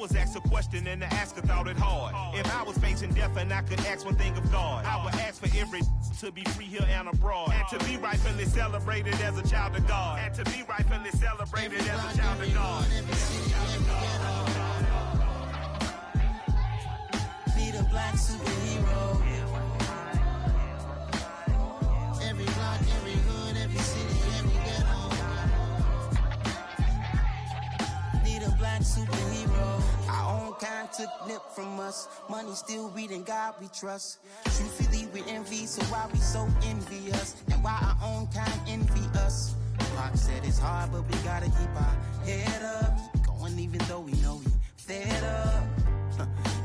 was asked a question and the asker thought it hard. If I was facing death and I could ask one thing of God, I would ask for every to be free here and abroad, and to be rightfully celebrated as a child of God, and to be rightfully celebrated as a child of God. Be the black superhero. Every block, every hood, every city, every ghetto. Be the black superhero. Our own kind took nip from us. Money still reading God we trust. Truthfully we envy, so why we so envious? And why our own kind envy us? Pac said it's hard, but we gotta keep our head up. Going even though we know we fed up.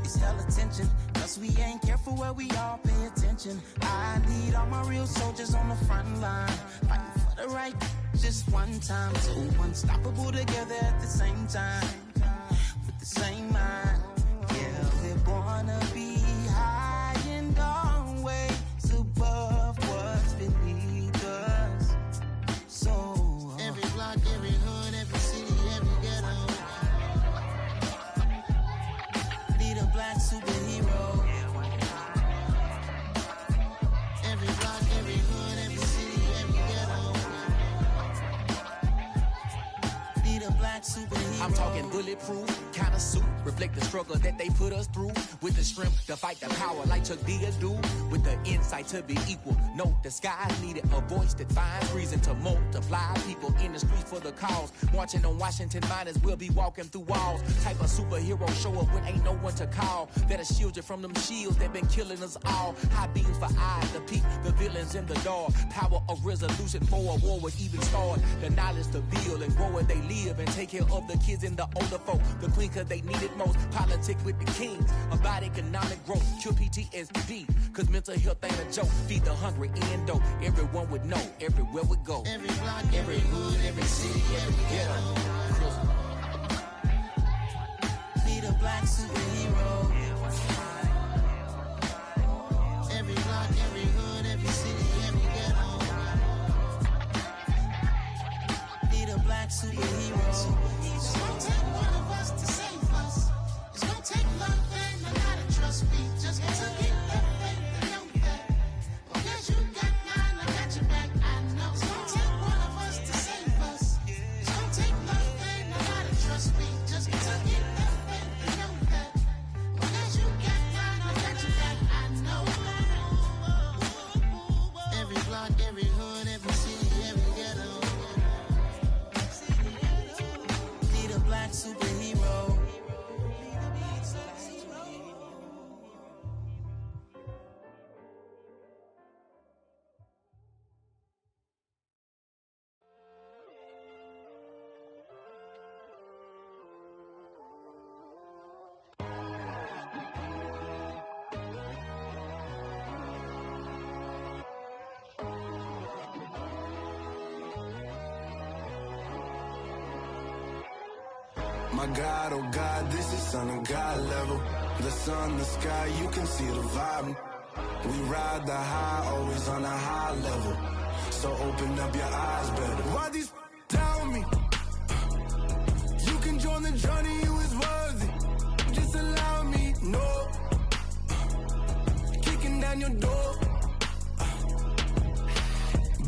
It's hella tension, cause we ain't careful where we all pay attention. I need all my real soldiers on the front line, fighting for the right just one time. So unstoppable together at the same time, with the same mind. Yeah, we're gonna be high and always above what's beneath us. So every block, every hood, every city, every ghetto. Be the black superhero. Every block, every hood, every city, every ghetto. Be the black superhero. I'm talking bulletproof kind of suit, reflect the struggle that they put us through, with the strength to fight the power like Chuck D do, with the insight to be equal. No disguise needed, a voice that finds reason to multiply. People in the streets for the cause, marching on Washington miners, we'll be walking through walls. Type of superhero show up when ain't no one to call, that'll shield you from them shields that been killing us all. High beams for eyes to peep the villains in the dark. Power of resolution for a war would even start. The knowledge to build and grow where they live, and take care of the kids and the older folk. The queen cause they need it most. Politics with the kings, about economic growth, cure PTSD, cause mental health ain't a joke. Feed the hungry and dope, everyone would know, everywhere we go. Every block, every hood, every city, every ghetto. Be the black superhero. Every block, every hood, every city, every ghetto. Be the black superhero. It's gonna take one of us to save us. It's gonna take love and a lot of trust. We just got to get that faith and know that. Because you got mine, I got your back, I know. It's gonna take one of us to save us. It's gonna take love and a lot of trust. We just got to get that faith and know that. Because you got mine, I got your back, I know. Every block, every hood, every city, every ghetto. Be the black superhero. My God, oh God, this is Son of God level. The sun, the sky, you can see the vibe. We ride the high, always on a high level. So open up your eyes better. Why these down me? You can join the journey, you is worthy. Just allow me, no. Kicking down your door.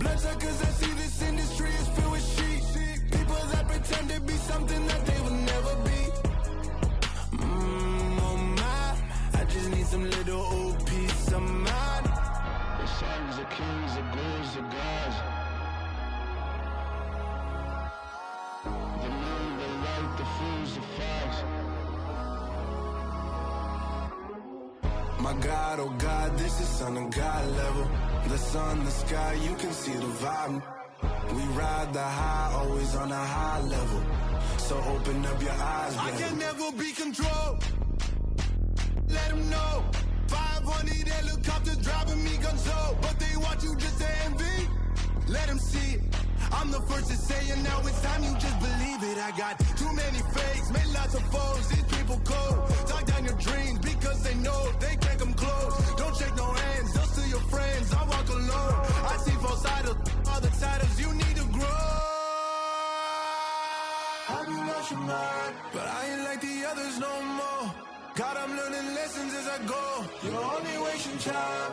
Bloodsuckers, I see this industry is filled with sheep. People that pretend to be something that they will never be. Oh my, I just need some little old peace of mind. The sons of kings, the bulls, the gods. The moon, the light, the fools, the fogs. My God, oh God, this is Son of God level. The sun, the sky, you can see the vibe. We ride the high, always on a high level. So open up your eyes, baby. I can never be controlled. Let them know. 500 helicopters driving me gonzo. But they want you just to envy. Let them see it. I'm the first to say it, now it's time you just believe it. I got too many fakes, made lots of foes. These people cold. Talk down your dreams because they know they can't come close. Don't shake no hands, just to your friends. I walk alone. I see false idols, other titles. You need to grow. Have you lost your mind? But I ain't like the others no more. God, I'm learning lessons as I go. You're only wasting time.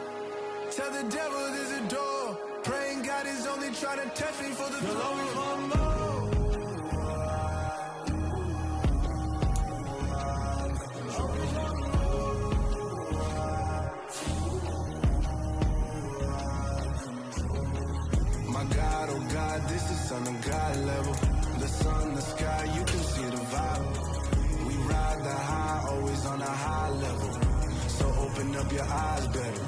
Tell the devil there's a door. Praying God is only trying to test me for the You'll always want more. My God, oh God, this is on a God level. The sun, the sky, you can see the vibe. We ride the high, always on a high level. So open up your eyes better.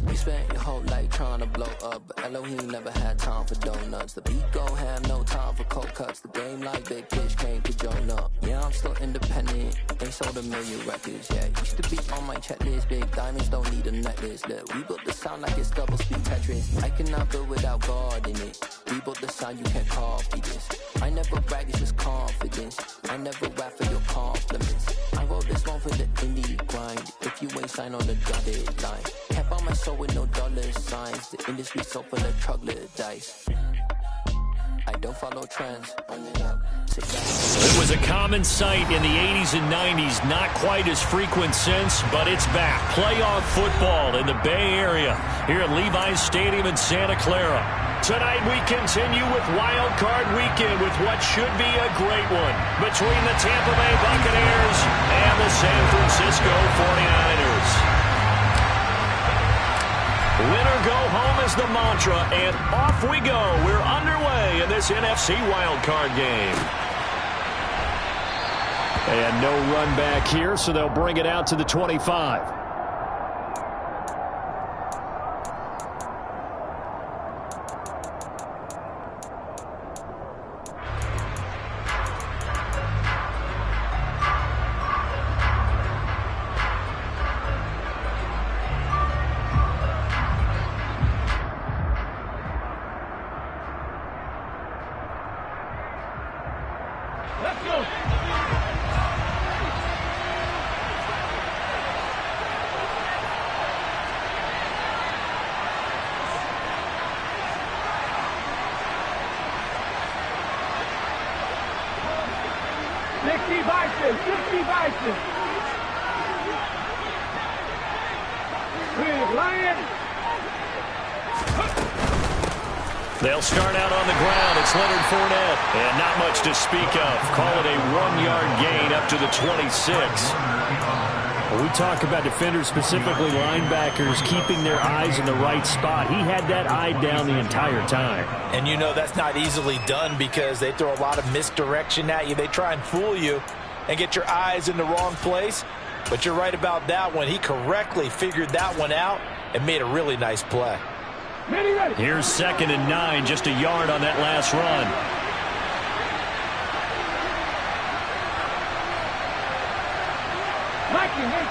You spent your whole life trying to blow up, but Elohim never had time for donuts. The beat go have no time for cold cuts. The game like Big Fish came to join up. Yeah, I'm still independent. Ain't sold 1 million records yet. Used to be on my checklist. Big diamonds don't need a necklace. Look, we built the sound like it's double speed Tetris. I cannot build without God in it. We built the sound, you can't copy this. I never brag, it's just confidence. I never rap for your compliments. I wrote this one for the indie grind. If you ain't signed on the dotted line, can't buy my soul with no dollar signs. The industry so full of troglodytes. I don't follow trends. It was a common sight in the 80s and 90s. Not quite as frequent since, but it's back. Playoff football in the Bay Area here at Levi's Stadium in Santa Clara. Tonight we continue with Wild Card Weekend with what should be a great one between the Tampa Bay Buccaneers and the San Francisco 49ers. Winner go home is the mantra, and off we go. We're underway in this NFC wildcard game. And no run back here, so they'll bring it out to the 25. They'll start out on the ground. It's Leonard Fournette. And not much to speak of. Call it a 1-yard gain up to the 26. We talk about defenders, specifically linebackers, keeping their eyes in the right spot. He had that eye down the entire time. And you know that's not easily done because they throw a lot of misdirection at you. They try and fool you and get your eyes in the wrong place. But you're right about that one. He correctly figured that one out and made a really nice play. Here's 2nd and 9, just a yard on that last run. Viking 18,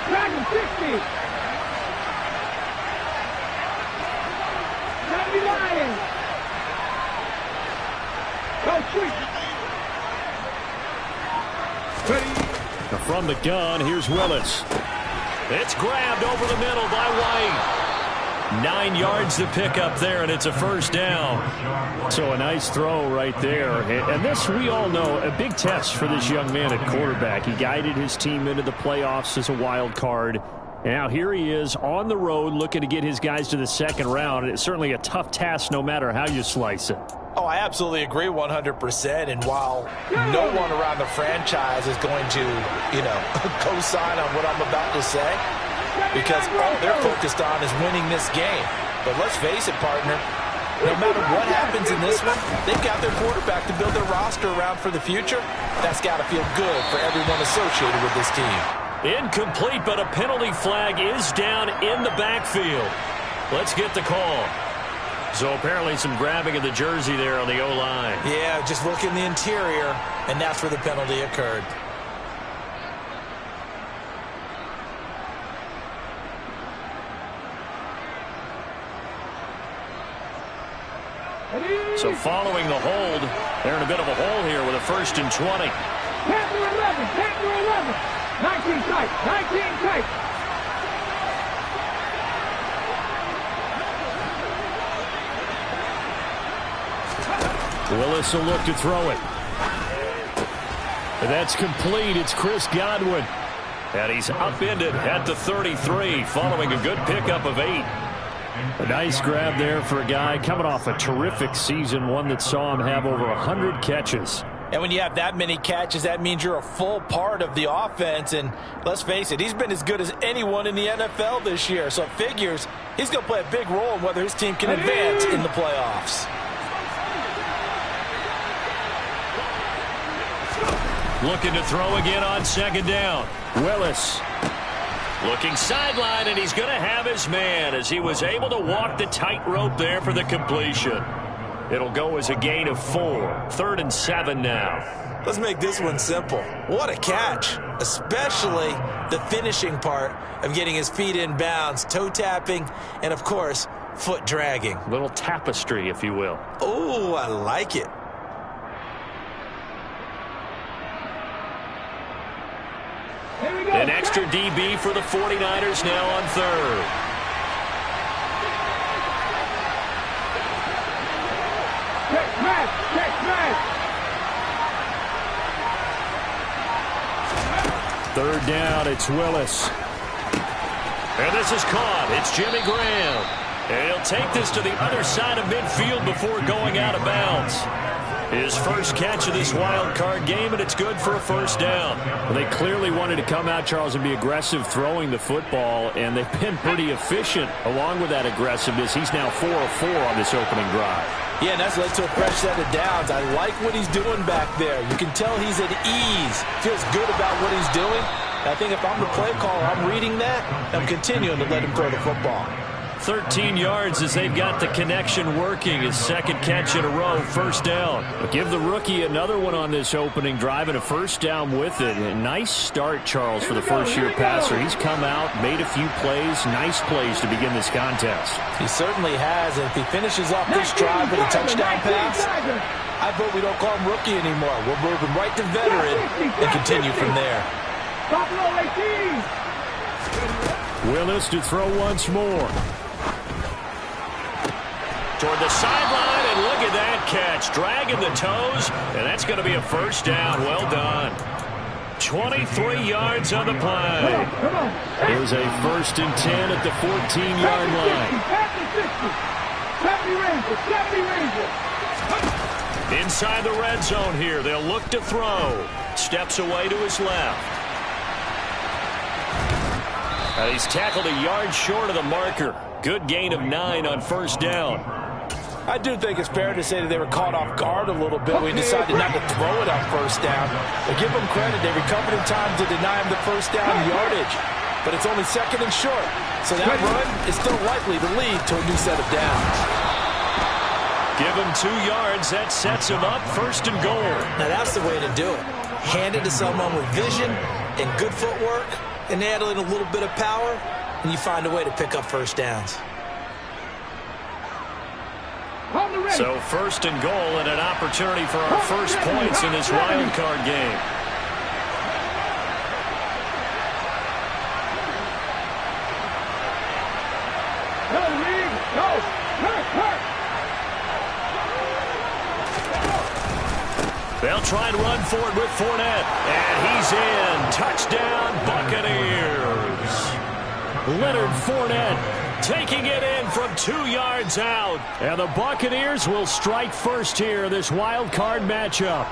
Dragon 60, 79. Go Chiefs. From the gun, here's Willis. It's grabbed over the middle by White. 9 yards to pick up there, and it's a first down. So a nice throw right there. And this, we all know, a big test for this young man at quarterback. He guided his team into the playoffs as a wild card. Now here he is on the road looking to get his guys to the second round. It's certainly a tough task no matter how you slice it. Oh, I absolutely agree 100%. And while no one around the franchise is going to, co-sign on what I'm about to say, because all they're focused on is winning this game. But let's face it, partner, no matter what happens in this one, they've got their quarterback to build their roster around for the future. That's got to feel good for everyone associated with this team. Incomplete, but a penalty flag is down in the backfield. Let's get the call. So apparently some grabbing of the jersey there on the O-line. Yeah, just look in the interior, and that's where the penalty occurred. So following the hold, they're in a bit of a hole here with a 1st and 20. Panther 11, Panther 11. 19 tight, 19 tight. Willis will look to throw it. That's complete. It's Chris Godwin. And he's upended at the 33 following a good pickup of 8. A nice grab there for a guy coming off a terrific season, one that saw him have over 100 catches. And when you have that many catches, that means you're a full part of the offense. And let's face it, he's been as good as anyone in the NFL this year. So it figures he's going to play a big role in whether his team can advance in the playoffs. Looking to throw again on 2nd down. Willis looking sideline, and he's going to have his man as he was able to walk the tightrope there for the completion. It'll go as a gain of 4. 3rd and 7 now. Let's make this one simple. What a catch, especially the finishing part of getting his feet in bounds, toe tapping, and, of course, foot dragging. Little tapestry, if you will. Oh, I like it. An extra DB for the 49ers now on 3rd. Check smash, check smash. 3rd down, it's Willis. And this is caught. It's Jimmy Graham. And he'll take this to the other side of midfield before going out of bounds. His first catch of this wild card game, and it's good for a 1st down. Well, they clearly wanted to come out, Charles, and be aggressive throwing the football, and they've been pretty efficient along with that aggressiveness. He's now 4 of 4 on this opening drive. Yeah, and that's led to a fresh set of downs. I like what he's doing back there. You can tell he's at ease. Feels good about what he's doing. I think if I'm the play caller, I'm reading that, I'm continuing to let him throw the football. 13 yards as they've got the connection working. His 2nd catch in a row, 1st down. But give the rookie another one on this opening drive and a 1st down with it. A nice start, Charles, for the first-year passer. He's come out, made a few plays, nice plays to begin this contest. He certainly has, and if he finishes off this drive with a touchdown pass, I vote we don't call him rookie anymore. We'll move him right to veteran and continue from there. Willis to throw once more. Toward the sideline, and look at that catch. Dragging the toes, and that's going to be a 1st down. Well done. 23 yards on the play. Here's a 1st and 10 at the 14-yard line. Inside the red zone here. They'll look to throw. Steps away to his left. He's tackled a yard short of the marker. Good gain of 9 on 1st down. I do think it's fair to say that they were caught off guard a little bit. We decided not to throw it on 1st down. But give them credit. They recovered in time to deny him the 1st down yardage. But it's only 2nd and short. So that run is still likely to lead to a new set of downs. Give him 2 yards. That sets him up 1st and goal. Now that's the way to do it. Hand it to someone with vision and good footwork and add in a little bit of power, and you find a way to pick up 1st downs. So 1st and goal and an opportunity for our first points in this wild card game. They'll try and run for it with Fournette. And he's in. Touchdown, Buccaneers. Leonard Fournette taking it in from 2 yards out. And the Buccaneers will strike first here in this wild card matchup.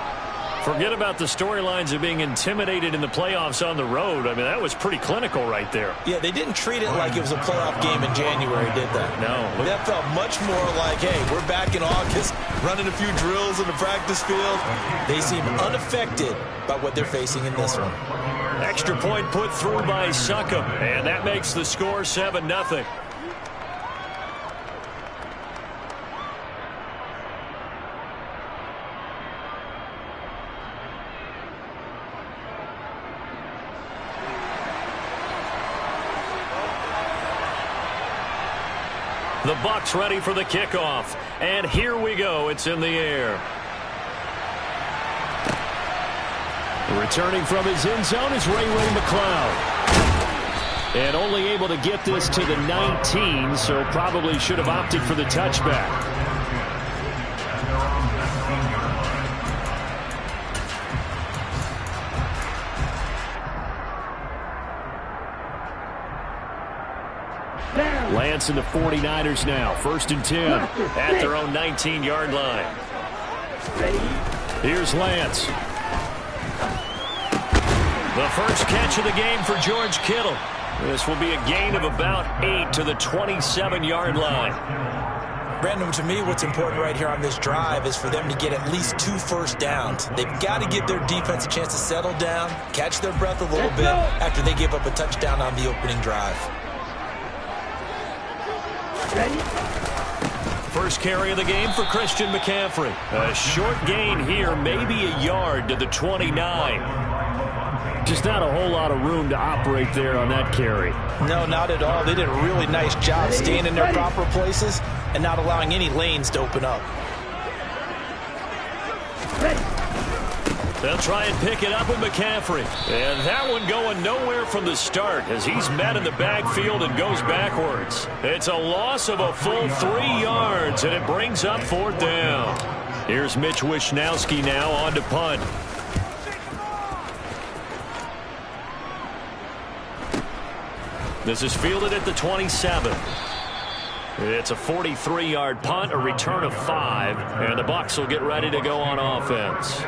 Forget about the storylines of being intimidated in the playoffs on the road. I mean, that was pretty clinical right there. Yeah, they didn't treat it like it was a playoff game in January, did they? No. That felt much more like, hey, we're back in August, running a few drills in the practice field. They seem unaffected by what they're facing in this one. Extra point put through by Succop, and that makes the score 7-0. The Bucs ready for the kickoff. And here we go. It's in the air. Returning from his end zone is Ray McCloud. And only able to get this to the 19, so probably should have opted for the touchback. Lance and the 49ers now. 1st and 10 at their own 19-yard line. Here's Lance. The first catch of the game for George Kittle. This will be a gain of about 8 to the 27-yard line. Brandon, to me, what's important right here on this drive is for them to get at least 2 first downs. They've got to give their defense a chance to settle down, catch their breath a little bit after they give up a touchdown on the opening drive. First carry of the game for Christian McCaffrey. A short gain here, maybe a yard to the 29. Just not a whole lot of room to operate there on that carry. No, not at all. They did a really nice job staying in their proper places and not allowing any lanes to open up. They'll try and pick it up with McCaffrey. And that one going nowhere from the start as he's met in the backfield and goes backwards. It's a loss of a full 3 yards, and it brings up 4th down. Here's Mitch Wishnowsky now on to punt. This is fielded at the 27. It's a 43-yard punt, a return of 5, and the Bucs will get ready to go on offense.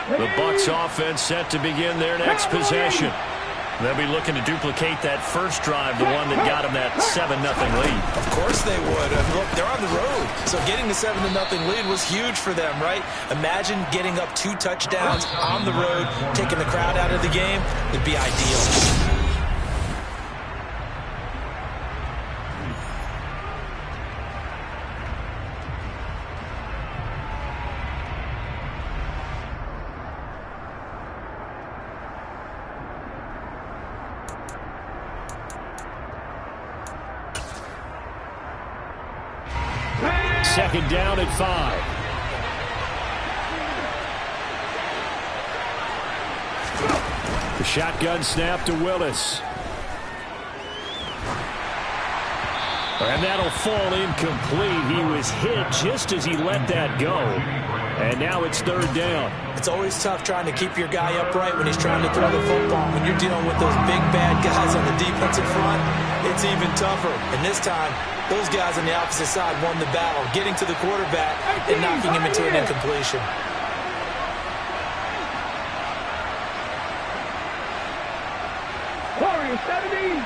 The Bucs offense set to begin their next possession. They'll be looking to duplicate that first drive, the one that got them that 7-0 lead. Of course they would. Look, they're on the road, so getting the 7-0 lead was huge for them, right? Imagine getting up 2 touchdowns on the road, taking the crowd out of the game. It'd be ideal. Second down at 5. The shotgun snap to Willis. And that'll fall incomplete. He was hit just as he let that go. And now it's 3rd down. It's always tough trying to keep your guy upright when he's trying to throw the football. When you're dealing with those big, bad guys on the defensive front, it's even tougher. And this time, those guys on the opposite side won the battle, getting to the quarterback and knocking him into an incompletion. Warriors 70,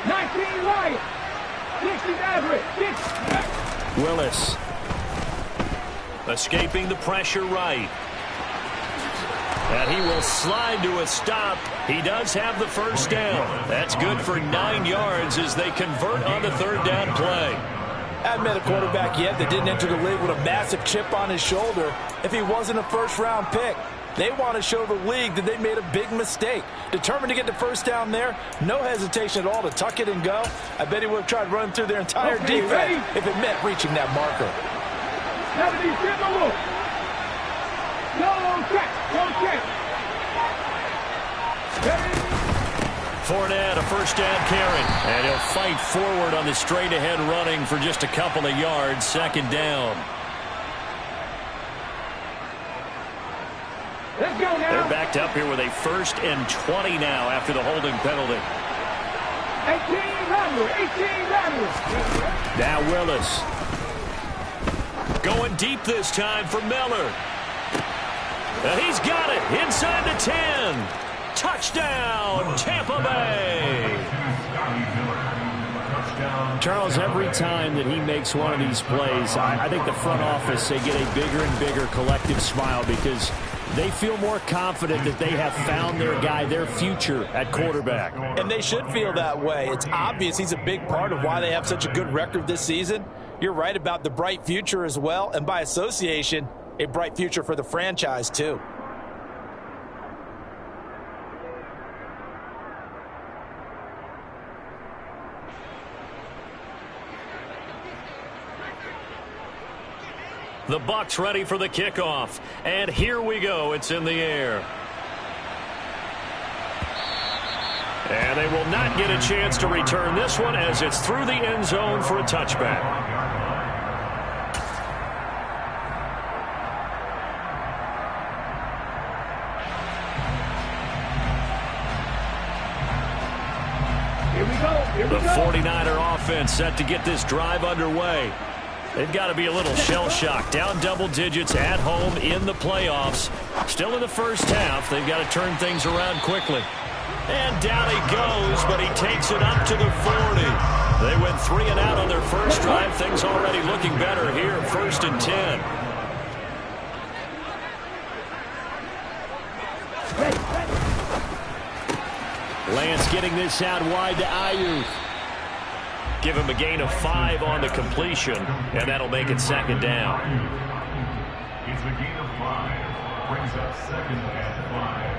19 right, 60 average, 6. Willis escaping the pressure right. And he will slide to a stop. He does have the first down. That's good for 9 yards as they convert on the 3rd down play. Hadn't met a quarterback yet that didn't enter the league with a massive chip on his shoulder if he wasn't a first-round pick. They want to show the league that they made a big mistake. Determined to get the first down there, no hesitation at all to tuck it and go. I bet he would have tried running through their entire defense if it meant reaching that marker. 70, no check. Fournette, a first down carry. And he'll fight forward on the straight-ahead running for just a couple of yards. 2nd down. Let's go now. They're backed up here with a 1st and 20 now after the holding penalty. 18 lateral. Now Willis. Going deep this time for Miller. And he's got it inside the 10. Touchdown, Tampa Bay. Charles, every time that he makes one of these plays, I think the front office, they get a bigger and bigger collective smile because they feel more confident that they have found their guy, their future at quarterback. And they should feel that way. It's obvious he's a big part of why they have such a good record this season. You're right about the bright future as well, and by association, a bright future for the franchise too. The Bucs ready for the kickoff. And here we go. It's in the air. And they will not get a chance to return this one as it's through the end zone for a touchback. The 49er offense set to get this drive underway. They've got to be a little shell-shocked. Down double digits at home in the playoffs. Still in the first half. They've got to turn things around quickly. And down he goes, but he takes it up to the 40. They went 3 and out on their first drive. Things already looking better here. 1st and 10. Lance getting this out wide to Aiyuk. Give him a gain of 5 on the completion, and that'll make it 2nd down. It's a gain of 5. Brings up 2nd and 5.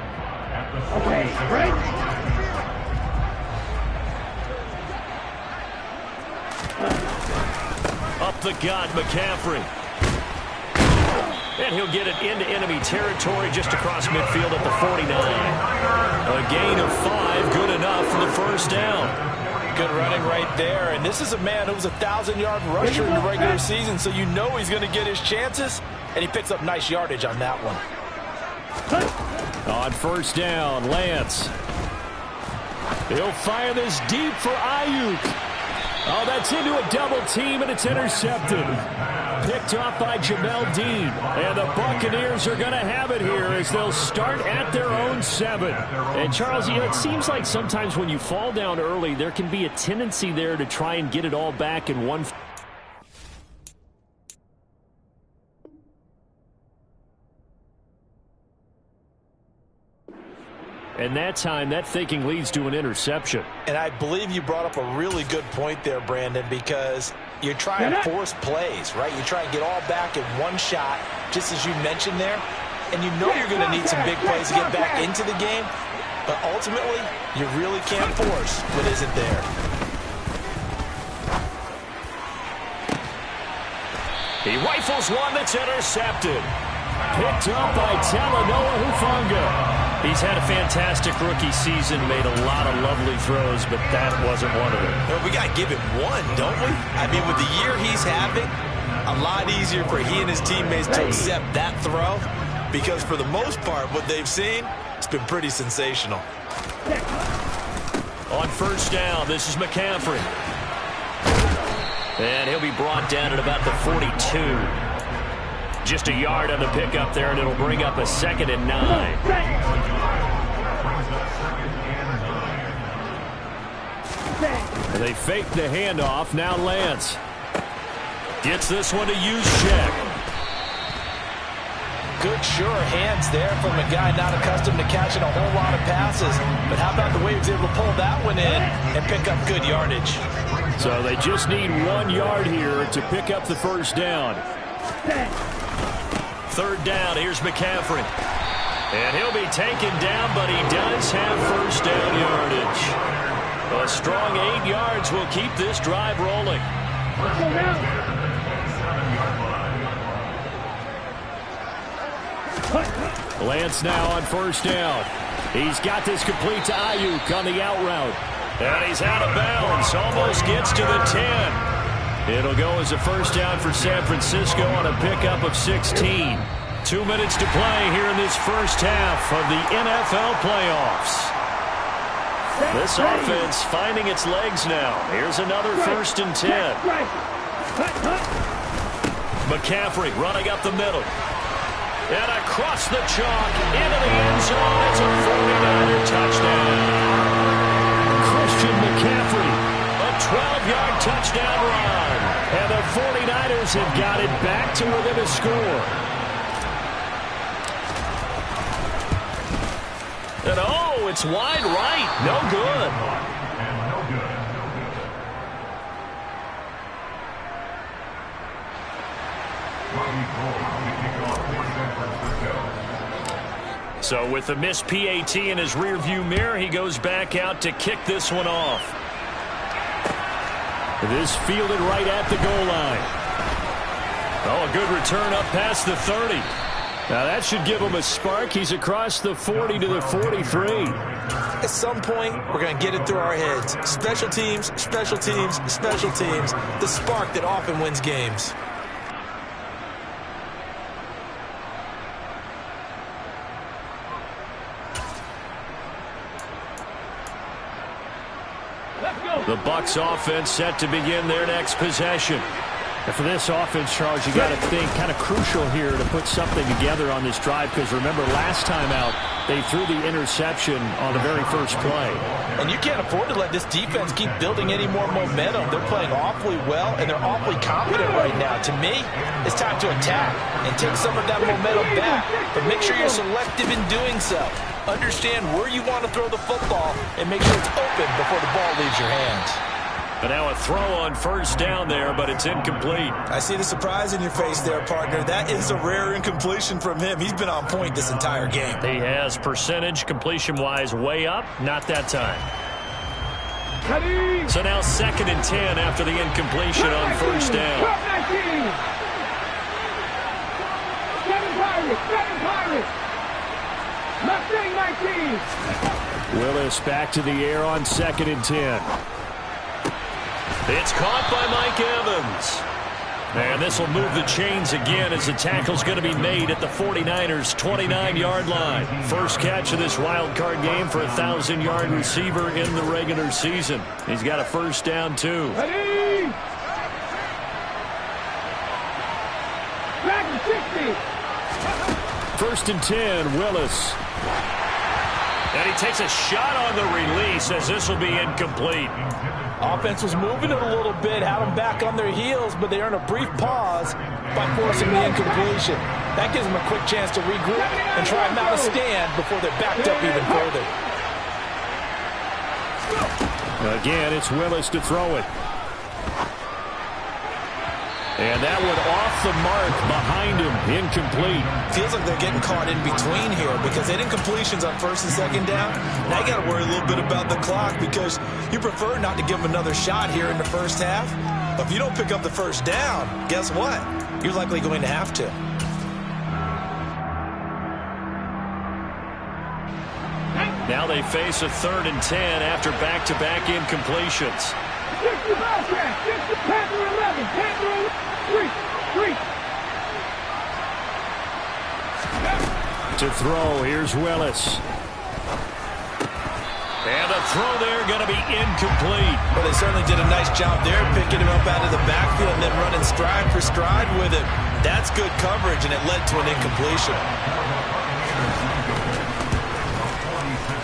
At the okay, right. Up the gut, McCaffrey. And he'll get it into enemy territory just across midfield at the 49. A gain of 5, good enough for the 1st down. Good running right there. And this is a man who was a 1,000-yard rusher in the regular season, so you know he's going to get his chances, and he picks up nice yardage on that one. On 1st down, Lance. He'll fire this deep for Aiyuk. Oh, that's into a double team, and it's intercepted. Picked off by Jamel Dean. And the Buccaneers are going to have it here as they'll start at their own 7. And, Charles, you know, it seems like sometimes when you fall down early, there can be a tendency there to try and get it all back in one. And that time, that thinking leads to an interception. And I believe you brought up a really good point there, Brandon, because you're trying to force plays, right? You try and get all back in one shot, just as you mentioned there. And you know you're going to need some big plays to get back into the game. But ultimately, you really can't force what isn't there. He rifles one that's intercepted. Picked up by Talanoa Hufanga. He's had a fantastic rookie season, made a lot of lovely throws, but that wasn't one of them. Well, we got to give him one, don't we? I mean, with the year he's having, a lot easier for he and his teammates to accept that throw, because for the most part, what they've seen, it's been pretty sensational. On 1st down, this is McCaffrey. And he'll be brought down at about the 42. Just a yard on the pickup there, and it'll bring up a 2nd and 9. They fake the handoff. Now Lance gets this one to Juszczyk. Good, sure hands there from a guy not accustomed to catching a whole lot of passes. But how about the way he was able to pull that one in and pick up good yardage? So they just need 1 yard here to pick up the 1st down. 3rd down, here's McCaffrey. And he'll be taken down, but he does have 1st down yardage. A strong 8 yards will keep this drive rolling. Lance now on 1st down. He's got this complete to Aiyuk on the out route. And he's out of bounds, almost gets to the 10. It'll go as a 1st down for San Francisco on a pickup of 16. 2 minutes to play here in this first half of the NFL playoffs. This offense finding its legs now. Here's another 1st and 10. McCaffrey running up the middle. And across the chalk into the end zone. It's a 49er touchdown. Christian McCaffrey. A 12-yard touchdown run. And the 49ers have got it back to within a score. And oh, it's wide right. No good. So with the missed PAT in his rearview mirror, he goes back out to kick this one off. This fielded right at the goal line. Oh, a good return up past the 30. Now that should give him a spark. He's across the 40 to the 43. At some point, we're going to get it through our heads. Special teams, special teams, special teams. The spark that often wins games. The Bucs offense set to begin their next possession. And for this offense, Charles, you got to think kind of crucial here to put something together on this drive, because remember last time out they threw the interception on the very first play. And you can't afford to let this defense keep building any more momentum. They're playing awfully well, and they're awfully confident right now. To me, it's time to attack and take some of that momentum back, but make sure you're selective in doing so. Understand where you want to throw the football and make sure it's open before the ball leaves your hands. And now a throw on first down there, but it's incomplete. I see the surprise in your face there, partner. That is a rare incompletion from him. He's been on point this entire game. He has percentage completion-wise way up. Not that time. So now 2nd and 10 after the incompletion on first down. Willis back to the air on 2nd and 10. It's caught by Mike Evans. And this will move the chains again as the tackle's going to be made at the 49ers' 29-yard line. First catch of this wild card game for a 1,000-yard receiver in the regular season. He's got a first down, too. Ready? Back to 60. 1st and 10, Willis. And he takes a shot on the release as this will be incomplete. Offense was moving it a little bit, had them back on their heels, but they earned a brief pause by forcing the incompletion. That gives them a quick chance to regroup and try and mount a stand before they're backed up even further. Again, it's Willis to throw it. And that one off the mark behind him, incomplete. Feels like they're getting caught in between here because they did incompletions on 1st and 2nd down. Now you got to worry a little bit about the clock because you prefer not to give them another shot here in the first half. But if you don't pick up the first down, guess what? You're likely going to have to. Now they face a 3rd and 10 after back-to-back incompletions. 60 Bobcat, 60 Panther 11, Panther 3. To throw, here's Willis. And a throw there going to be incomplete. Well, they certainly did a nice job there, picking him up out of the backfield and then running stride for stride with it. That's good coverage, and it led to an incompletion.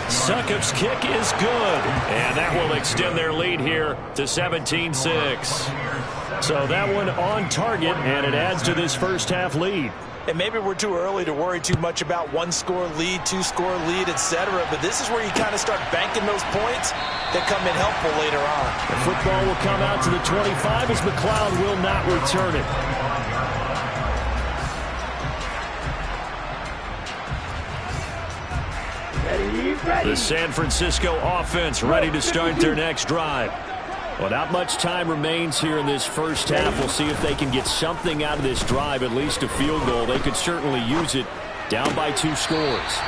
Succop's kick is good, and that will extend their lead here to 17-6. So that one on target, and it adds to this first half lead. And maybe we're too early to worry too much about 1-score lead, 2-score lead, etc. But this is where you kind of start banking those points that come in helpful later on. The football will come out to the 25 as McLeod will not return it. The San Francisco offense ready to start their next drive. Well, not much time remains here in this first half. We'll see if they can get something out of this drive, at least a field goal. They could certainly use it, down by 2 scores.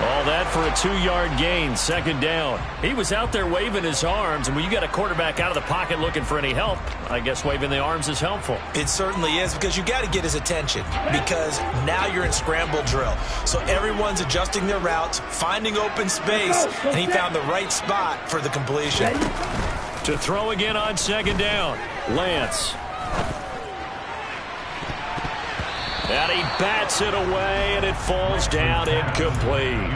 All that for a 2-yard gain, 2nd down. He was out there waving his arms, and when you got a quarterback out of the pocket looking for any help, I guess waving the arms is helpful. It certainly is, because you got to get his attention, because now you're in scramble drill. So everyone's adjusting their routes, finding open space, and he found the right spot for the completion. To throw again on 2nd down, Lance. And he bats it away, and it falls down incomplete.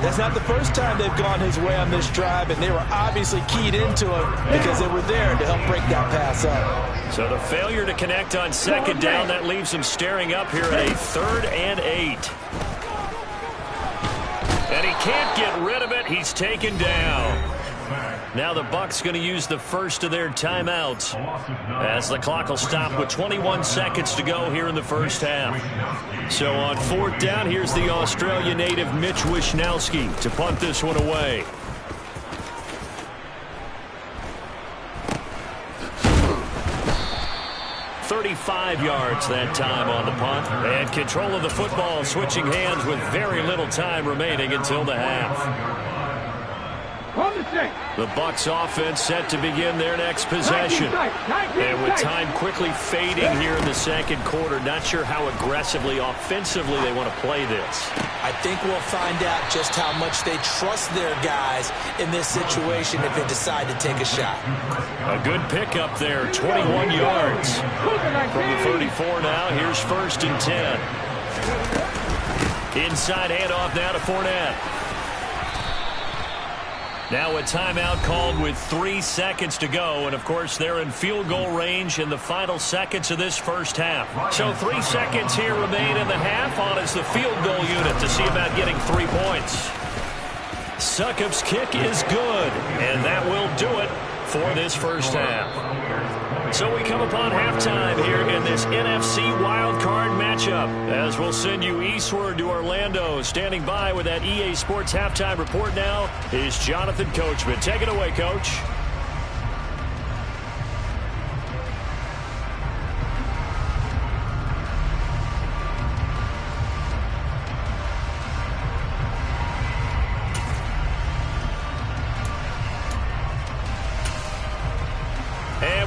That's not the first time they've gone his way on this drive, and they were obviously keyed into him because they were there to help break that pass up. So the failure to connect on 2nd down, that leaves him staring up here at a 3rd and 8. And he can't get rid of it. He's taken down. Now the Bucs going to use the first of their timeouts as the clock will stop with 21 seconds to go here in the first half. So on 4th down, here's the Australia native Mitch Wishnowsky to punt this one away. $35 yards that time on the punt. And control of the football switching hands with very little time remaining until the half. The Bucs offense set to begin their next possession. And with time quickly fading here in the second quarter, not sure how aggressively, offensively they want to play this. I think we'll find out just how much they trust their guys in this situation if they decide to take a shot. A good pickup there, 21 yards. From the 34 now, here's 1st and 10. Inside handoff now to Fournette. Now a timeout called with 3 seconds to go, and of course they're in field goal range in the final seconds of this first half. So 3 seconds here remain in the half on as the field goal unit to see about getting 3 points. Succop's kick is good, and that will do it for this first half. So we come upon halftime here in this NFC wildcard matchup as we'll send you eastward to Orlando. Standing by with that EA Sports halftime report now is Jonathan Coachman. Take it away, Coach.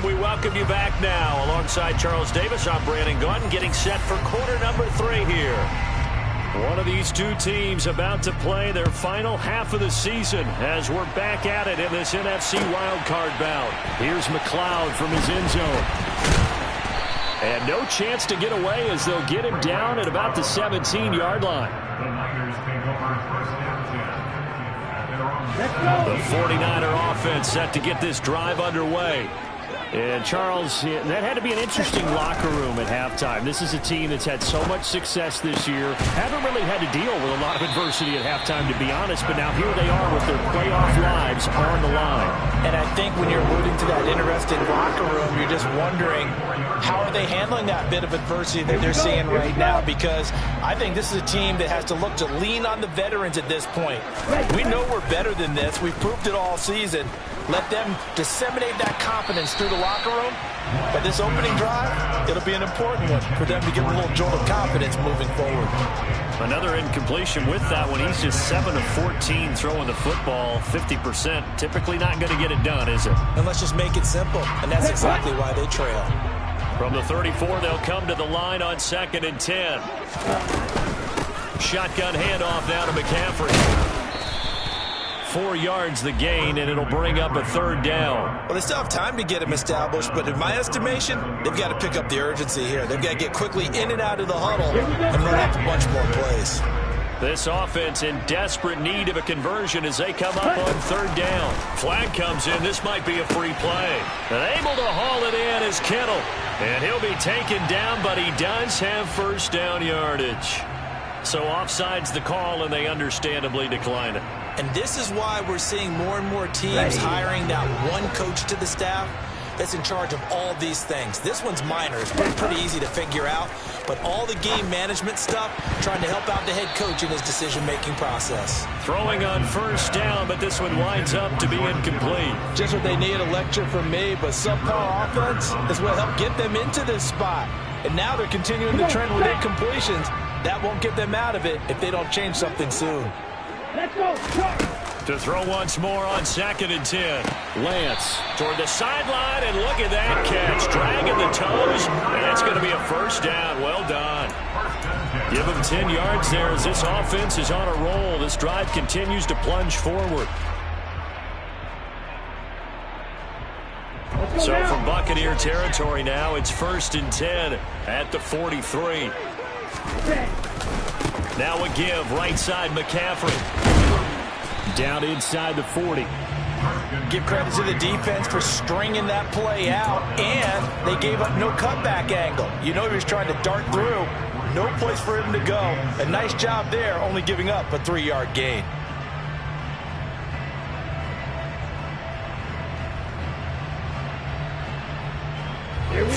We welcome you back now. Alongside Charles Davis, I'm Brandon Gaudin, getting set for quarter number 3 here. One of these two teams about to play their final half of the season as we're back at it in this NFC wildcard bout. Here's McLeod from his end zone. And no chance to get away as they'll get him down at about the 17-yard line. The 49er offense set to get this drive underway. And, Charles, that had to be an interesting locker room at halftime. This is a team that's had so much success this year. Haven't really had to deal with a lot of adversity at halftime, to be honest. But now here they are with their playoff lives on the line. And I think when you're alluding to that interesting locker room, you're just wondering, how are they handling that bit of adversity that they're seeing right now? Because I think this is a team that has to look to lean on the veterans at this point. We know we're better than this. We've proved it all season. Let them disseminate that confidence through the locker room. But this opening drive, it'll be an important one for them to get a little jolt of confidence moving forward. Another incompletion with that one. He's just 7 of 14 throwing the football, 50%. Typically not going to get it done, is it? And let's just make it simple. And that's exactly why they trail. From the 34, they'll come to the line on 2nd and 10. Shotgun handoff now to McCaffrey. 4 yards the gain, and it'll bring up a 3rd down. Well, they still have time to get him established, but in my estimation, they've got to pick up the urgency here. They've got to get quickly in and out of the huddle and run up a bunch more plays. This offense in desperate need of a conversion as they come up on 3rd down. Flag comes in. This might be a free play. And able to haul it in is Kittle. And he'll be taken down, but he does have 1st down yardage. So offside's the call, and they understandably decline it. And this is why we're seeing more and more teams hiring that one coach to the staff that's in charge of all these things. This one's minor. It's pretty easy to figure out. But all the game management stuff, trying to help out the head coach in his decision-making process. Throwing on 1st down, but this one winds up to be incomplete. Just what they need, a lecture from me, but subpar offense is what helped get them into this spot. And now they're continuing the trend with incompletions. That won't get them out of it if they don't change something soon. Let's go. To throw once more on 2nd and 10. Lance toward the sideline, and look at that catch. Dragging the toes, and it's going to be a 1st down. Well done. Give them 10 yards there as this offense is on a roll. This drive continues to plunge forward. So from Buccaneer territory now, it's 1st and 10 at the 43. Now a give, right side McCaffrey. Down inside the 40. Give credit to the defense for stringing that play out, and they gave up no cutback angle. You know he was trying to dart through. No place for him to go. A nice job there, only giving up a 3-yard gain.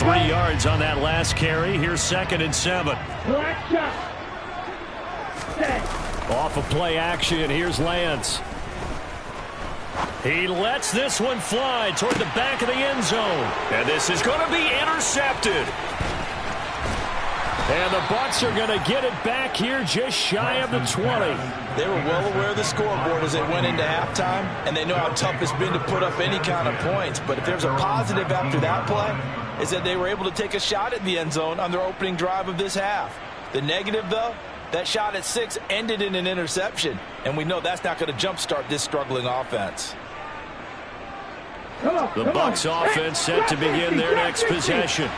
3 yards on that last carry. Here's 2nd and 7. Off of play action, here's Lance. He lets this one fly toward the back of the end zone. And this is going to be intercepted. And the Bucs are going to get it back here just shy of the 20. They were well aware of the scoreboard as they went into halftime, and they know how tough it's been to put up any kind of points. But if there's a positive after that play, is that they were able to take a shot at the end zone on their opening drive of this half. The negative, though, that shot at 6 ended in an interception, and we know that's not going to jumpstart this struggling offense. The Bucs offense set to begin their next possession.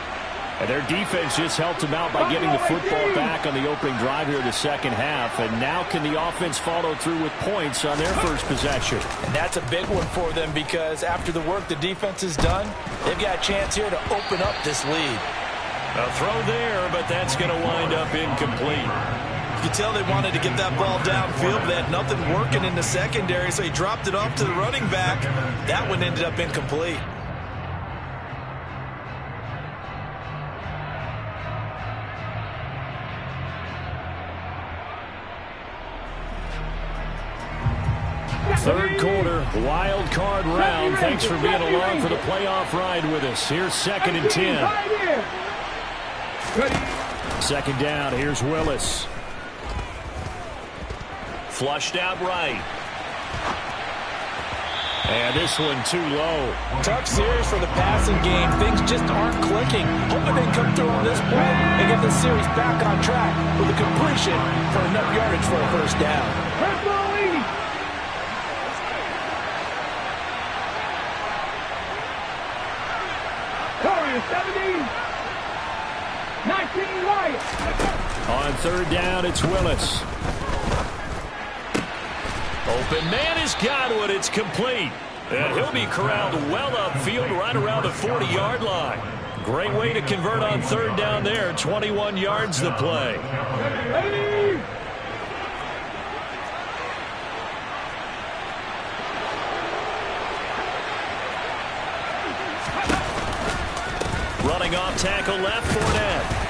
And their defense just helped them out by getting the football back on the opening drive here in the second half. And now can the offense follow through with points on their first possession? And that's a big one for them because after the work the defense has done, they've got a chance here to open up this lead. A throw there, but that's going to wind up incomplete. You can tell they wanted to get that ball downfield, but they had nothing working in the secondary, so he dropped it off to the running back. That one ended up incomplete. Third quarter, wild card round. Thanks for being along for the playoff ride with us. Here's 2nd and 10. 2nd down, here's Willis. Flushed out right. And this one too low. Tough series for the passing game. Things just aren't clicking. Hoping they can come through on this play and get the series back on track with a completion for enough yardage for a first down. On 3rd down, it's Willis. Open man is Godwin. It's complete. And he'll be corralled well upfield right around the 40-yard line. Great way to convert on 3rd down there. 21 yards to play. Running off tackle left, Fournette.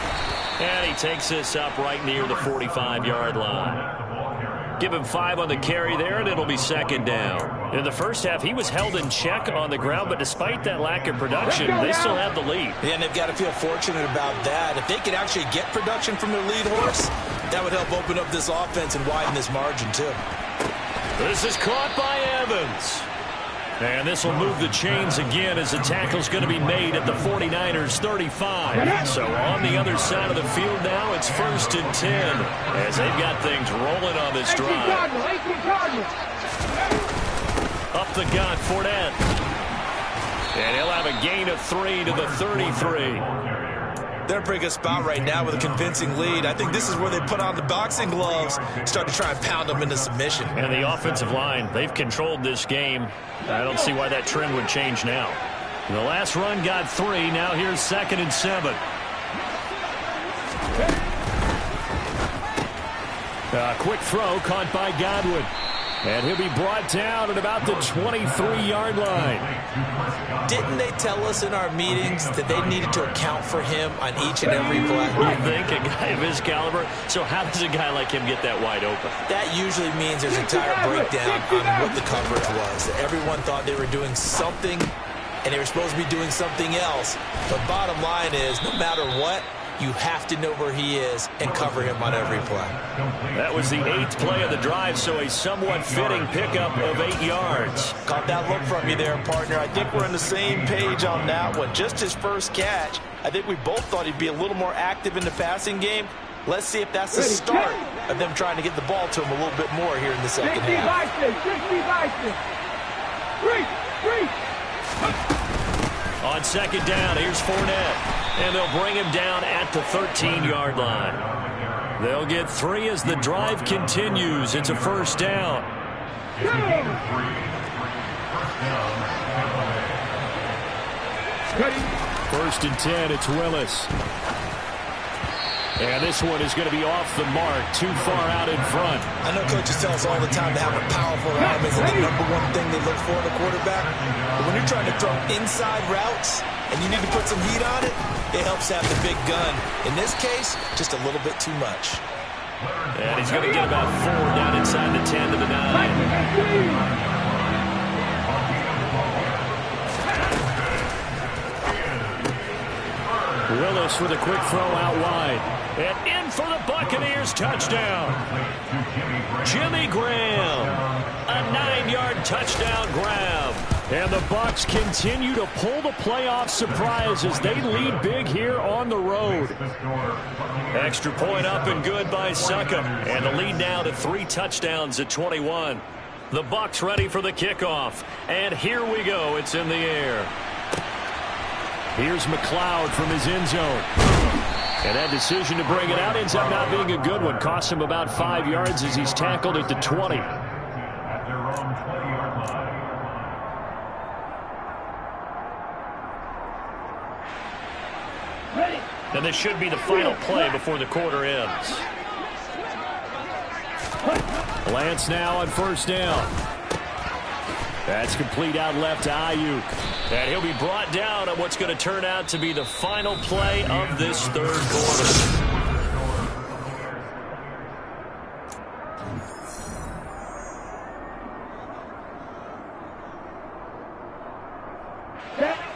And he takes this up right near the 45-yard line. Give him 5 on the carry there, and it'll be 2nd down. In the first half, he was held in check on the ground, but despite that lack of production, they still have the lead. Yeah, and they've got to feel fortunate about that. If they could actually get production from their lead horse, that would help open up this offense and widen this margin, too. This is caught by Evans. And this will move the chains again as the tackle's going to be made at the 49ers 35. So on the other side of the field now, it's 1st and 10 as they've got things rolling on this drive. Up the gut, Fournette. And he'll have a gain of 3 to the 33. They're in a pretty good spot right now with a convincing lead. I think this is where they put on the boxing gloves, start to try and pound them into submission. And the offensive line, they've controlled this game. I don't see why that trend would change now. The last run got 3. Now here's 2nd and 7. A quick throw caught by Godwin. And he'll be brought down at about the 23-yard line. Didn't they tell us in our meetings that they needed to account for him on each and every play? You think a guy of his caliber? So how does a guy like him get that wide open? That usually means there's a tire breakdown on what the coverage was. Everyone thought they were doing something, and they were supposed to be doing something else. But bottom line is, no matter what, you have to know where he is and cover him on every play. That was the 8th play of the drive, so a somewhat fitting pickup of 8 yards. Caught that look from you there, partner. I think we're on the same page on that one. Just his first catch. I think we both thought he'd be a little more active in the passing game. Let's see if that's the start of them trying to get the ball to him a little bit more here in the second half. On 2nd down, here's Fournette. And they'll bring him down at the 13-yard line. They'll get 3 as the drive continues. It's a 1st down. 1st and 10, it's Willis. And this one is going to be off the mark, too far out in front. I know coaches tell us all the time to have a powerful arm isn't the #1 thing they look for in a quarterback. But when you're trying to throw inside routes and you need to put some heat on it, it helps have the big gun. In this case, just a little bit too much. And he's going to get about 4 down inside the 10 to the 9. Willis with a quick throw out wide. And in for the Buccaneers touchdown. Jimmy Graham. A 9-yard touchdown grab. And the Bucs continue to pull the playoff surprise as they lead big here on the road. Extra point up and good by Succop. And the lead now to 3 touchdowns at 21. The Bucs ready for the kickoff. And here we go. It's in the air. Here's McLeod from his end zone. And that decision to bring it out ends up not being a good one. Costs him about 5 yards as he's tackled at the 20. And this should be the final play before the quarter ends. Lance now on first down. That's complete out left to Ayuk. And he'll be brought down on what's going to turn out to be the final play of this third quarter.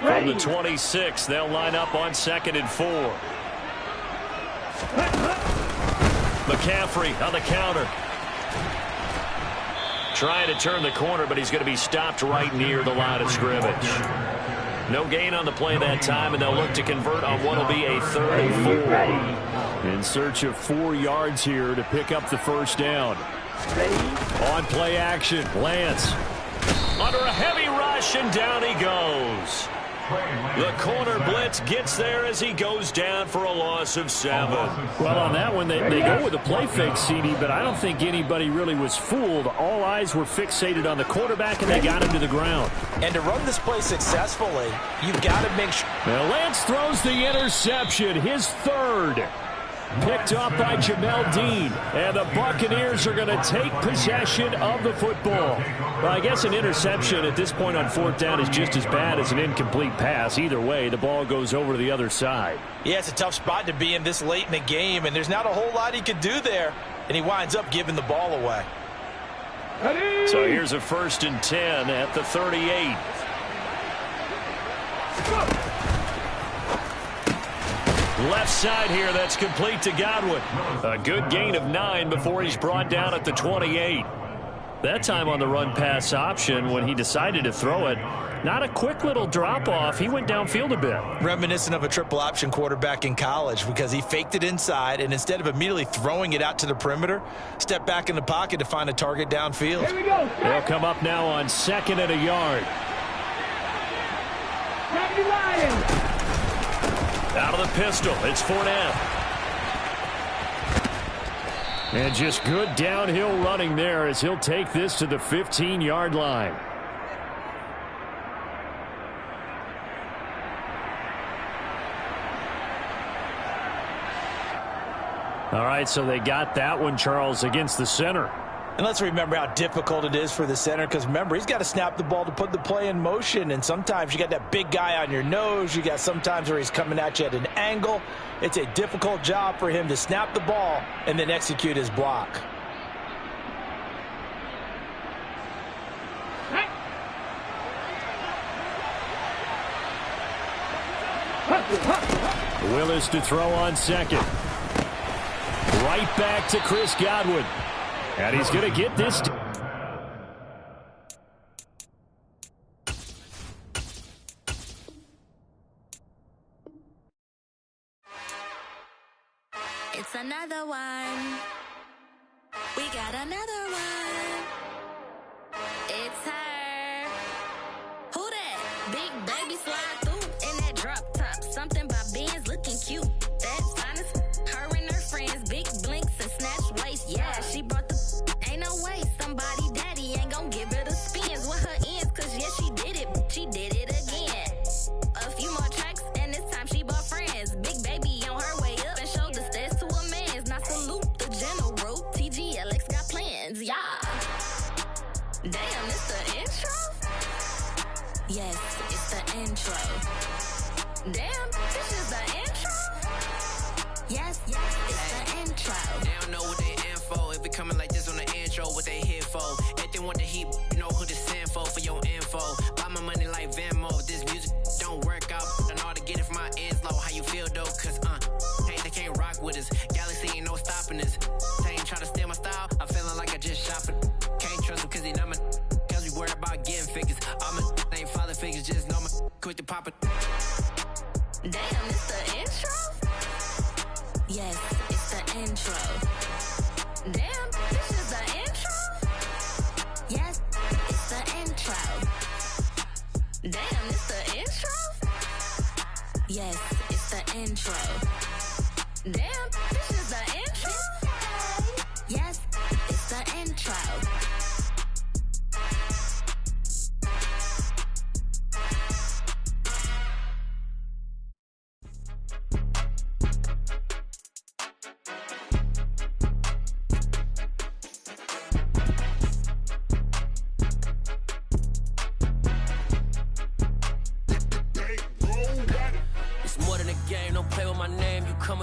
From the 26, they'll line up on 2nd and 4. McCaffrey on the counter. Trying to turn the corner, but he's going to be stopped right near the line of scrimmage. No gain on the play that time, and they'll look to convert on what will be a 3rd and 4. In search of 4 yards here to pick up the first down. On play action, Lance. Under a heavy rush, and down he goes. The corner blitz gets there as he goes down for a loss of 7. Well, on that one, they go with a play fake, CD, but I don't think anybody really was fooled. All eyes were fixated on the quarterback, and they got him to the ground. And to run this play successfully, you've got to make sure. Now Lance throws the interception, his 3rd. Picked up by Jamel Dean. And the Buccaneers are going to take possession of the football. Well, I guess an interception at this point on 4th down is just as bad as an incomplete pass. Either way, the ball goes over to the other side. Yeah, it's a tough spot to be in this late in the game, and there's not a whole lot he could do there. And he winds up giving the ball away. So here's a 1st and 10 at the 38. Left side here, that's complete to Godwin. A good gain of 9 before he's brought down at the 28. That time on the run-pass option when he decided to throw it. Not a quick little drop-off. He went downfield a bit. Reminiscent of a triple option quarterback in college because he faked it inside, and instead of immediately throwing it out to the perimeter, stepped back in the pocket to find a target downfield. Here we go. They'll come up now on 2nd and a yard. Out of the pistol, it's Fournette. And just good downhill running there as he'll take this to the 15-yard line. All right, so they got that one, Charles, against the center. And let's remember how difficult it is for the center because, remember, he's got to snap the ball to put the play in motion. And sometimes you got that big guy on your nose. You got sometimes where he's coming at you at an angle. It's a difficult job for him to snap the ball and then execute his block. Willis to throw on 2nd. Right back to Chris Godwin. And he's going to get this. It's another one. We got another one. It's her. Who that? Big baby slide through in that drop top. Something by Benz looking cute. That's honest. Her and her friends, big blinks and snatch waist. Yeah, she brought the. Ain't no way somebody daddy ain't gon' give her the spins with her ends. Cause yeah, she did it. She did it again. A few more tracks and this time she bought friends. Big baby on her way up and showed the stats to her. Yes, it's the intro. They don't know what they in for. If we coming like this on the intro, what they here for? If they want the heat, you know who to send for your info. Buy my money like Venmo. This music don't work out. I know how to get it from my ends low. How you feel though? Cause hey, they can't rock with us. Galaxy ain't no stopping us. They ain't trying to steal my style. I'm feeling like I just shopping. Can't trust them cause they not my. Cause we worried about getting figures. All my ain't father figures. Just know my quick to pop it. Damn, it's the intro? Yes, it's the intro. Damn, this is the intro? Yes, it's the intro. Damn, it's the intro? Yes, it's the intro. Damn, this is the intro? Yes, it's the intro.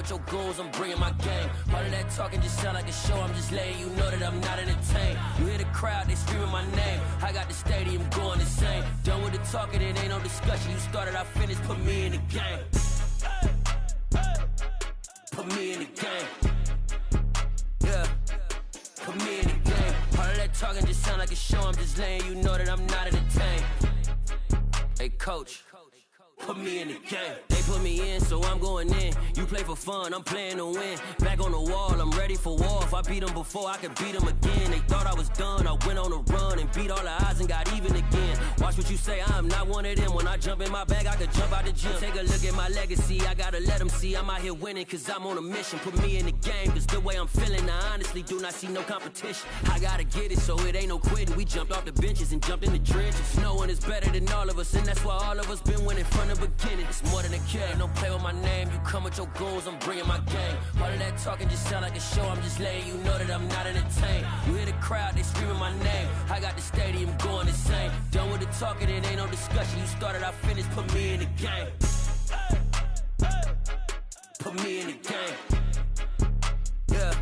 Your goals, I'm bringing my game. All of that talking just sound like a show. I'm just letting you know that I'm not entertained. You hear the crowd, they screaming my name. I got the stadium going insane. Done with the talking, it ain't no discussion. You started, I finished, put me in the game. Put me in the game. Yeah, put me in the game. All of that talking just sound like a show. I'm just letting you know that I'm not entertained. Hey, coach. Put me in the game. They put me in, so I'm going in. You play for fun, I'm playing to win. Back on the wall, I'm ready for war. If I beat them before, I can beat them again. They thought I was done, I went on a run and beat all the odds and got even again. Watch what you say, I'm not one of them. When I jump in my bag, I could jump out the gym. Take a look at my legacy, I gotta let them see I'm out here winning, cause I'm on a mission. Put me in the game, cause the way I'm feeling, I honestly do not see no competition. I gotta get it, so it ain't no quitting. We jumped off the benches and jumped in the trenches. No one is better than all of us, and that's why all of us been winning from the beginning. It's more than a kill, don't play with my name. You come with your goals, I'm bringing my game. All of that talking just sound like a show. I'm just letting you know that I'm not entertained. You hear the crowd, they screaming my name. I got the stadium going insane. Done with the talking, it ain't no discussion. You started, I finished, put me in the game. Put me in the game. Yeah,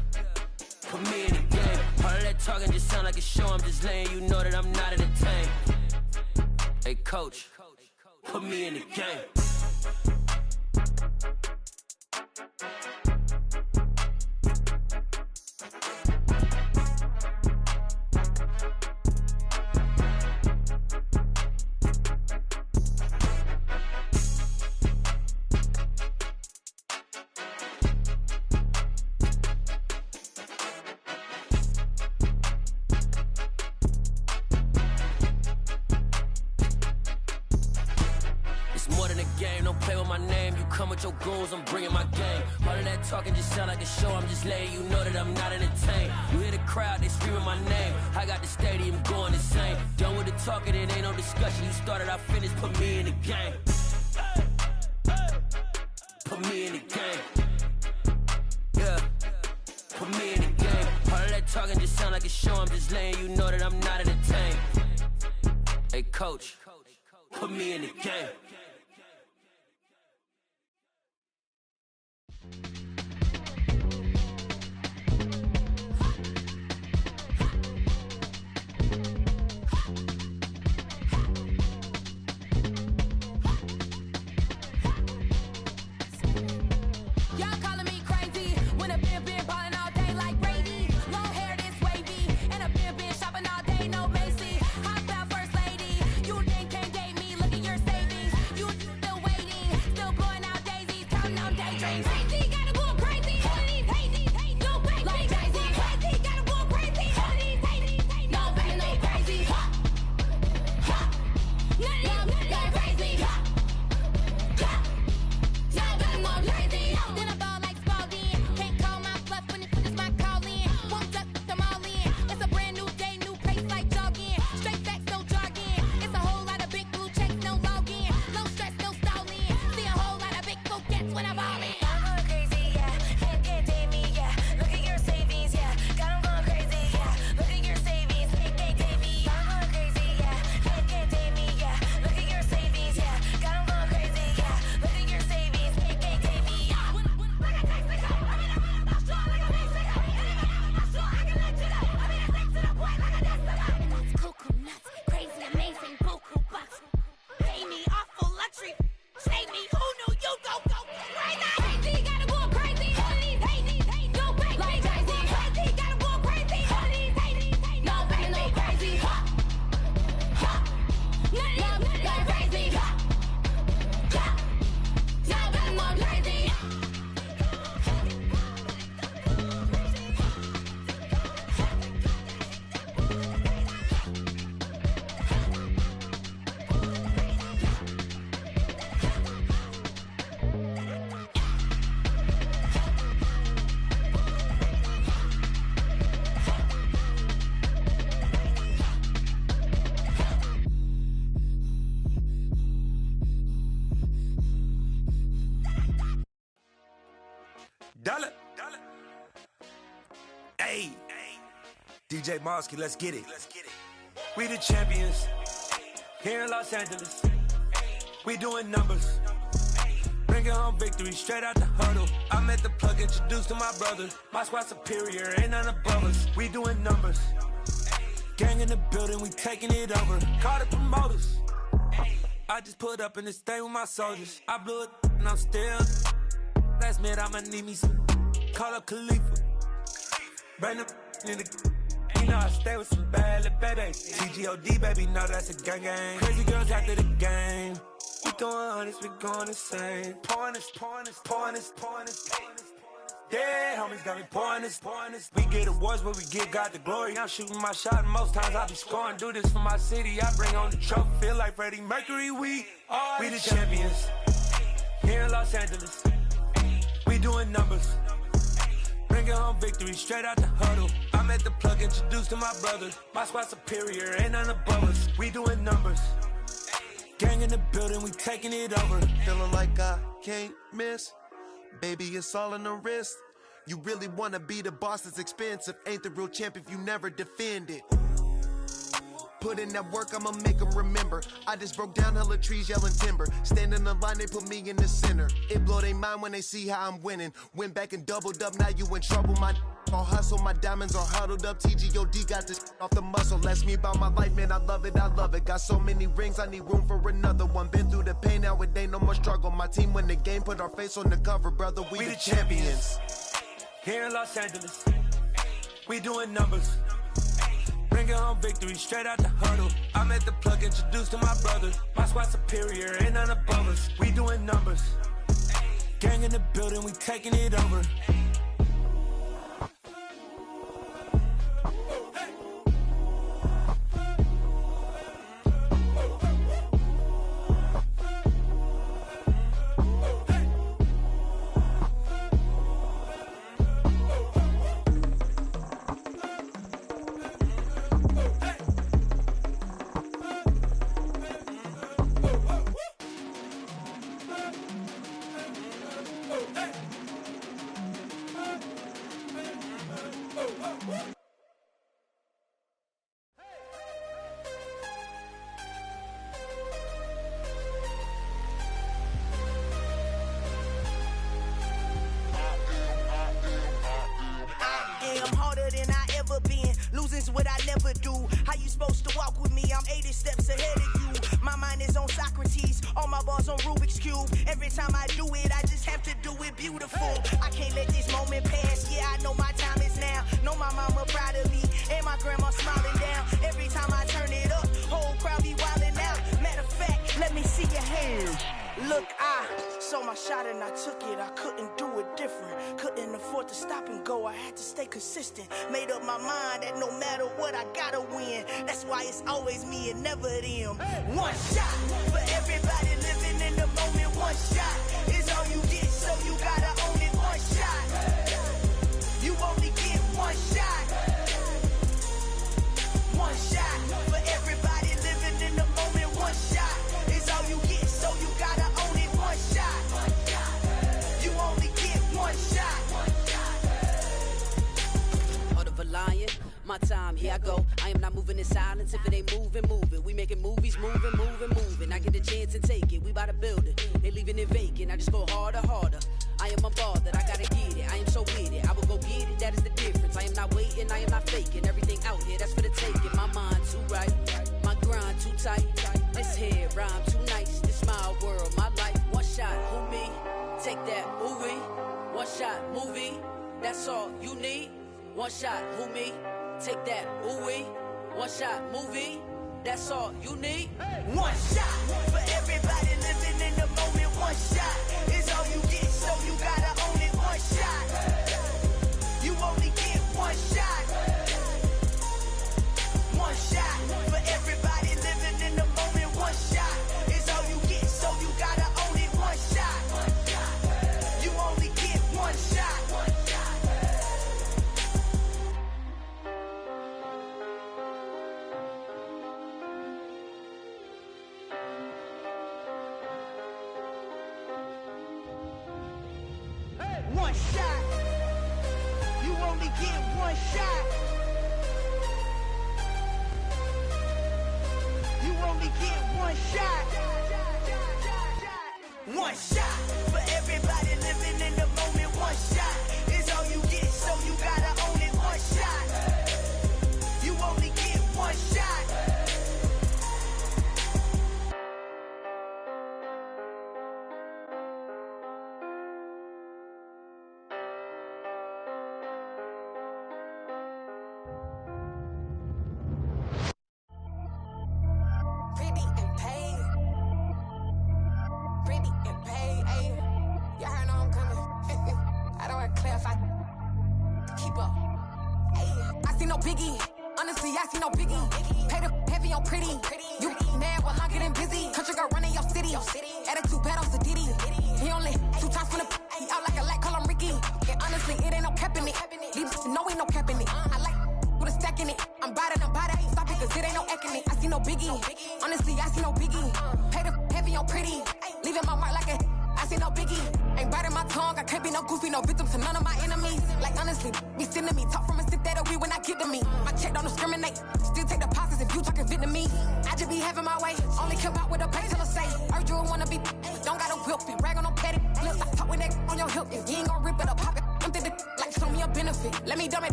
put me in the game. All of that talking just sound like a show. I'm just letting you know that I'm not entertained. Hey, coach. Put me in the game. Your goals, I'm bringing my game. All of that talking just sound like a show. I'm just letting you know that I'm not entertained. You hear the crowd, they screaming my name. I got the stadium going insane. Done with the talking, it ain't no discussion. You started, I finished, put me in the game. Put me in the game. Yeah, put me in the game. All of that talking just sound like a show. I'm just letting you know that I'm not entertained. Hey, coach, put me in the game. Shopping all day, no Macy. Hot first lady. You think can't date me? Look at your savings. Hey, DJ Mosky, let's get it. We the champions here in Los Angeles. We doing numbers. Bringing home victory straight out the huddle. I met the plug, introduced to my brother. My squad superior, ain't none above us. We doing numbers. Gang in the building, we taking it over. Call the promoters. I just put up in this thing with my soldiers. I blew it and I'm still. Last minute I'ma need me some. Call up Khalifa. Bring them in the. You know I stay with some bad little babies. TGOD baby, know that's a gang gang. Crazy girls after the game. We going honest, we going insane. Pouring this. Dead homies got me pouring this. We get awards, but we give God the glory. I'm shooting my shot, and most times I be scoring. Do this for my city, I bring on the trophy. Feel like Freddie Mercury, we the champions here in Los Angeles. We doing numbers. Bringing home victory straight out the huddle. I met the plug, introduced to my brother. My squad superior, ain't none above us. We doing numbers. Gang in the building, we taking it over. Feeling like I can't miss. Baby, it's all in the wrist. You really wanna be the boss, it's expensive. Ain't the real champ if you never defend it. Put in that work, I'ma make them remember. I just broke down hella trees, yelling timber. Stand in the line, they put me in the center. It blow their mind when they see how I'm winning. Went back and doubled up, now you in trouble. My all hustle, my diamonds are huddled up. TGOD got this off the muscle. Ask me about my life, man, I love it. Got so many rings, I need room for another one. Been through the pain, now it ain't no more struggle. My team win the game, put our face on the cover, brother. We the champions here in Los Angeles. We doing numbers. Bringing home victory straight out the huddle. I met the plug, introduced to my brother. My squad superior, ain't none above us. We doing numbers. Gang in the building, we taking it over. What I never do. How you supposed to walk with me? I'm 80 steps ahead of you. My mind is on Socrates, all my bars on Rubik's Cube. Every time I do it, I just have to do it beautiful. I can't let this moment pass. Yeah, I know my time is now. Know my mama proud of me, and my grandma smiling down. Every time I turn it up, whole crowd be wildin' out. Matter of fact, let me see your hands. Look, I saw my shot and I took it. I couldn't do it different. Couldn't afford to stop and go. I had to stay consistent. Made up my mind that no matter what, I gotta win. That's why it's always me and never them. One shot for everybody living in the moment. One shot is all you get, so you gotta own it. One shot. You only get one shot. One shot for everybody living in the moment. One shot is all you get, so you gotta own it. One shot. You only get one shot. Heart of a lion, my time, here I go. I am not moving in silence. If it ain't moving, moving. We making movies, moving. I get the chance and take it. We bout to build it. They leaving it vacant. I just go harder. I am unbothered. I gotta get it. I am so with it. I will go get it. That is the difference. I am not waiting. I am not faking. Everything out here, that's for the taking. My mind too right. My grind too tight. This here rhyme too nice. This my world, my life. One shot, who me? Take that, movie. One shot, movie. That's all you need. One shot, who me? Take that, ooh-wee. One shot, movie. That's all you need. One shot for everybody living in the moment. One shot is all you get, so you gotta own it. One shot. You only get one shot. One shot for everybody living in the moment. One shot is all you get, so you gotta own it. One shot. You only get one shot. get one shot. You only get one shot. One shot for everybody living in the moment. One shot is all you get, so you gotta own it. One shot. You only get one shot.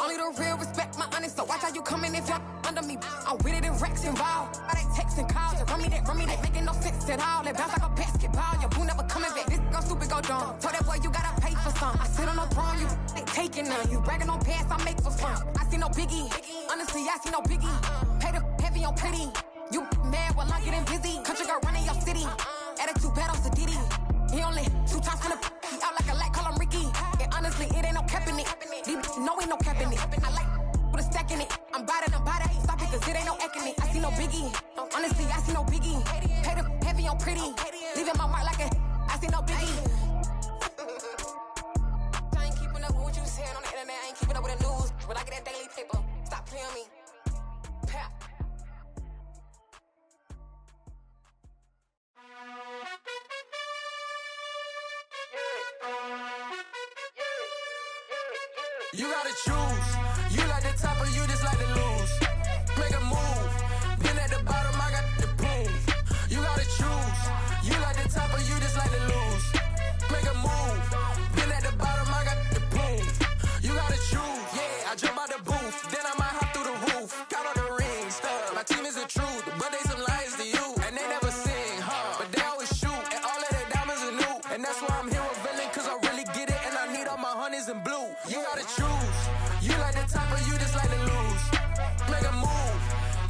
Only the real respect my honest, so watch how you coming if you're under me. I'm with it in Rex involved. I ain't texting calls, run me that, making no sense at all. It bounce like a basketball, your boo never coming back. This go stupid, go dumb. Told that boy you gotta pay for some. I sit on the throne, you ain't taking none. You bragging on past, I make for fun. I see no biggie, honestly, I see no biggie. Pay the heavy on pretty. You mad while I'm getting busy. Country girl running your city. Attitude bad on Sadiddy. He only 2 times from the he out like a light, call him Ricky. And honestly, it ain't no cap in it. No, ain't no cap in it. I like with a stack in it. I'm about it. Stop it, cause it ain't no acting it. I see no biggie. Honestly, I see no biggie. Pay the heavy on pretty. Leaving my mark like a I see no biggie. I ain't keeping up with what you saying on the internet. I ain't keeping up with the news. But I get that daily paper. Stop playing me. Pap. You gotta choose. You like the top or you just like to lose. Make a move. Been at the bottom, I got the proof. You gotta choose. You like the top or you just like to lose. Make a move. Been at the bottom, I got the proof. You gotta choose. Yeah, I jump out the booth. Then I might hop through the roof. Count on the rings. My team is the truth, but they some liars to you. And they never sing, but they always shoot. And all of their diamonds are new. And that's why I'm here revealing, cause I really get it. And I need all my honeys in blue. You gotta choose. You like the top or you just like to lose. Make a move.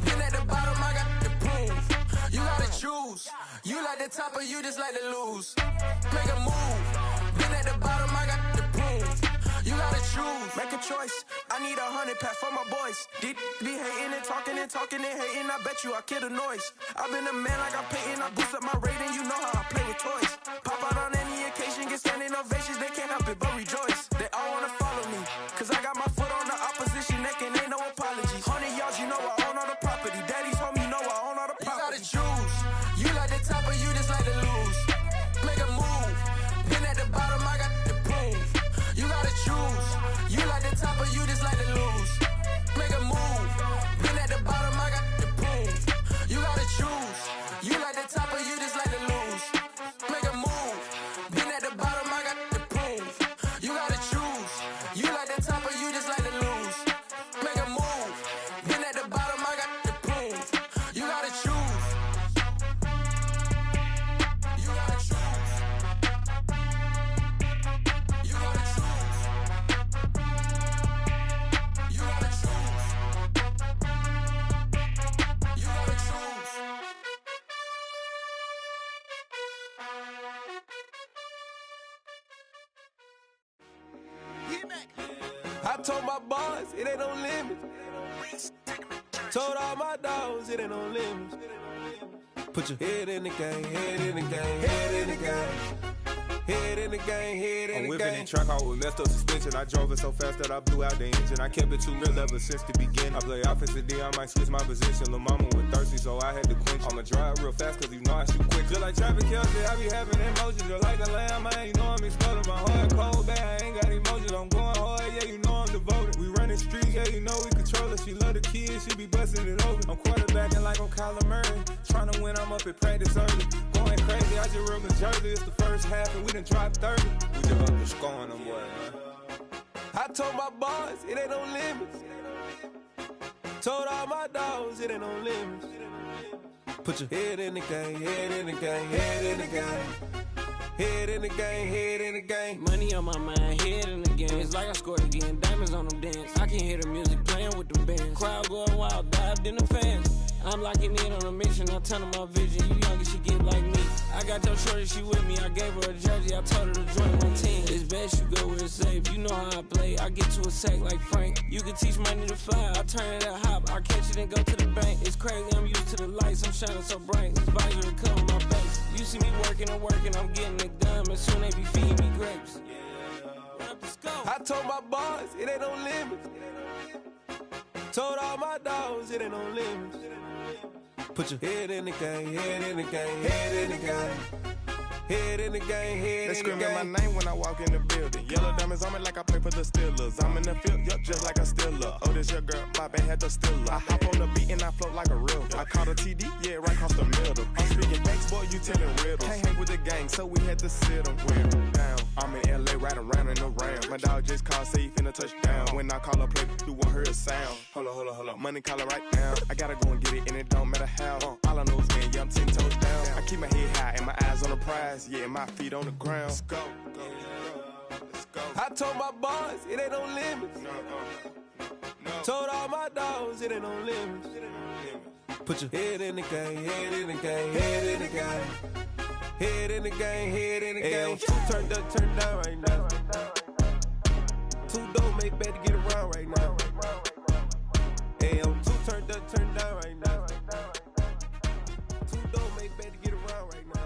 Been at the bottom, I got the proof. You gotta choose. You like the top or you just like to lose. Make a move. Been at the bottom, I got the proof. You gotta choose. Make a choice. I need 100 pack for my boys. Be hating and talking and hating. I bet you I kill the noise. I've been a man like I'm Peyton. I boost up my rating. You know how I play with toys. Pop out on any occasion, get standing ovations. They can't help it but rejoice. They all wanna follow me, cause I got my foot on the opposition neck and ain't no apologies. 100 yards, you know I own all the property. Daddy's home, you know I own all the property. You gotta choose. You like the top or you just like to lose. Make a move. Been at the bottom, I got the proof. You gotta choose. You like the top or you just like to lose. Make a move. Been at the bottom, I got the proof. You gotta choose. You like the top or you just like to lose. Make a move. Been at the bottom, I got the proof. You gotta choose. You like the top or you just like I told my boys, it ain't no limits. Told all my dogs, it ain't no limits. Put your head in the game, head in the game, head in the game. Head in the game, head in the game. I'm whipping in track out with messed up suspension. I drove it so fast that I blew out the engine. I kept it too real ever since the beginning. I play offensive D, I might switch my position. Lil' mama was thirsty, so I had to quench. I'ma drive real fast, cause you know I shoot quick. Just like Travis Kelce, I be having emotions. Just like the lamb, man, you know I'm exploding. My heart cold, bad, I ain't got emotions. I'm going hard, yeah, you know I'm devoted. We running streets, yeah, you know we control it. She love the kids, she be busting it over. I'm quarterbacking like I'm Kyler Murray. Trying to win, I'm up at practice early. Going crazy, I just real the jersey. It's the first half, and we done dropped 30. We just up to scoring them, boy, man. I told my boys, it ain't no limits. Told all my dogs, it ain't no limits. Put your head in the game, head in the game, head in the game. Head in the game, head in the game. Money on my mind, head in the game. It's like I scored again, diamonds on them dance. I can hear the music playing with them bands. Crowd going wild, dived in the fans. I'm locking in on a mission, I'm telling my vision. You young and she get like me. I got your shorty, she with me. I gave her a jersey, I told her to join my team. It's best you go where it's safe. You know how I play, I get to a sack like Frank. You can teach money to fly, I turn it that hop. I catch it and go to the bank. It's crazy, I'm used to the lights, I'm shining so bright. This visor to cover my face. You see me working and working, I'm getting it done. And soon they be feeding me grapes. I told my boys, it ain't no limits. Told all my dogs, it ain't no limits. Put your head in the game, head in the game, head in the game. Head in the game, head in the game. They screaming my name when I walk in the building. Yellow diamonds on me like I play for the Steelers. I'm in the field, yup, just like a Steeler. Oh, this your girl, my band had the Steeler. I hop on the beat and I float like a river. I caught a TD, yeah, right across the middle. I'm speaking banks, boy, you telling riddles. Can't hang with the gang, so we had to sit them down. I'm in LA, riding around in the Ram. My dog just called, say he finna touchdown. When I call a play, you won't hear a sound. Hold up, money calling right now. I gotta go and get it, and it don't matter how. All I know is man, yeah, I'm 10 toes down. I keep my head high and my eyes on the prize. Yeah, and my feet on the ground. Let's go. I told my boys, it ain't no limits. Told all my dogs, it ain't no limits. Put your head in the game, head in the game, head in the game. Head in the game, head in the game. Two turned up, turned down right now. Two dope make better get around right now. Hey, I'm two turned up, turned down right now. Two dope make better get around right now.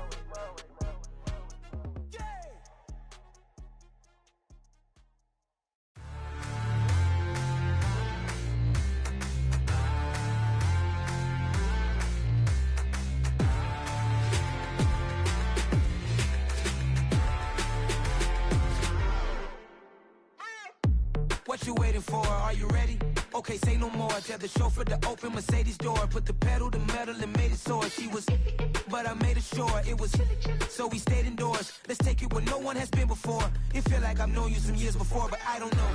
What you waiting for? Are you ready? Okay, say no more. Tell the chauffeur to open Mercedes door. Put the pedal to metal and made it soar. She was, but I made it sure it was. So we stayed indoors. Let's take it where no one has been before. It feel like I've known you some years before, but I don't know.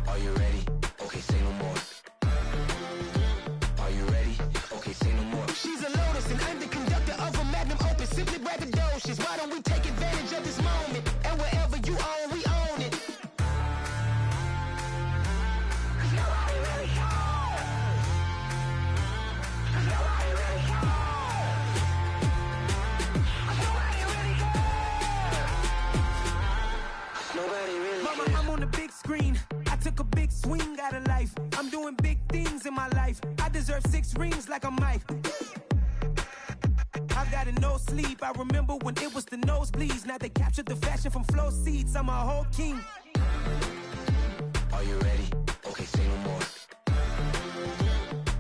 Are you ready? Okay, say no more. Are you ready? Okay, say no more. She's a Lotus and I'm the conductor of a Magnum Opus. Simply braggadocious. Why don't we take advantage of this moment? And wherever you own, we own it. Mama, I'm on the big screen. I took a big swing out of life. I'm doing big things in my life. I deserve 6 rings like I'm Mike. I've got no sleep. I remember when it was the nosebleeds. Now they captured the fashion from flow seats. I'm a whole king. Are you ready? Okay, say no more.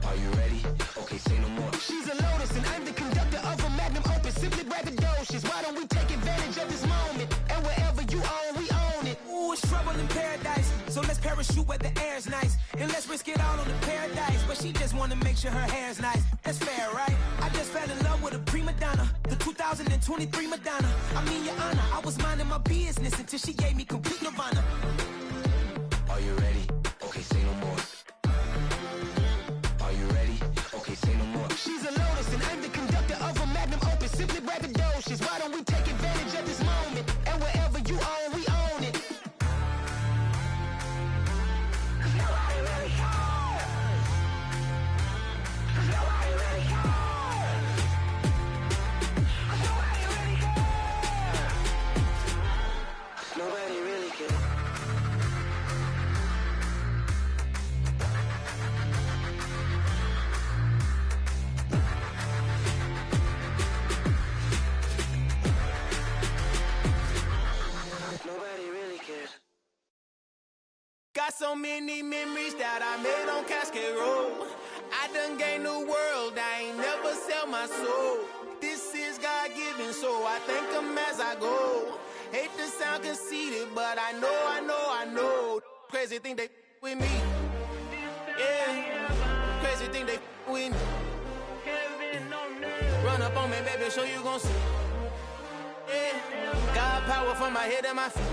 Are you ready? Okay, say no more. She's a Lotus and I'm the conductor of a Magnum Opus. Simply braggadocious. Why don't we take advantage of this moment? And wherever you own, we own it. Ooh, it's trouble in paradise. So let's parachute where the air's nice. And let's risk it all on the paradise. But she just wanna make sure her hair's nice. That's fair, right? I just fell in love with a prima donna. The 2023 Madonna. I mean, your honor, I was minding my business until she gave me complete nirvana. Are you ready? Okay, say no more. Are you ready? Okay, say no more. She's a Lotus and I'm the conductor of a Magnum Opus. Simply braggadocious. Why don't we take advantage of this moment? And wherever you own, we own it. Nobody really cares. Nobody really cares. Nobody really cares. Nobody really cares. so many memories that I made on Cascade Road. I done gained the world, I ain't never sell my soul. This is God-given, so I thank him as I go. Hate to sound conceited, but I know. Crazy thing they with me. Yeah, crazy thing they with me. Run up on me, baby, so you gon' see. Yeah, God power from my head and my feet.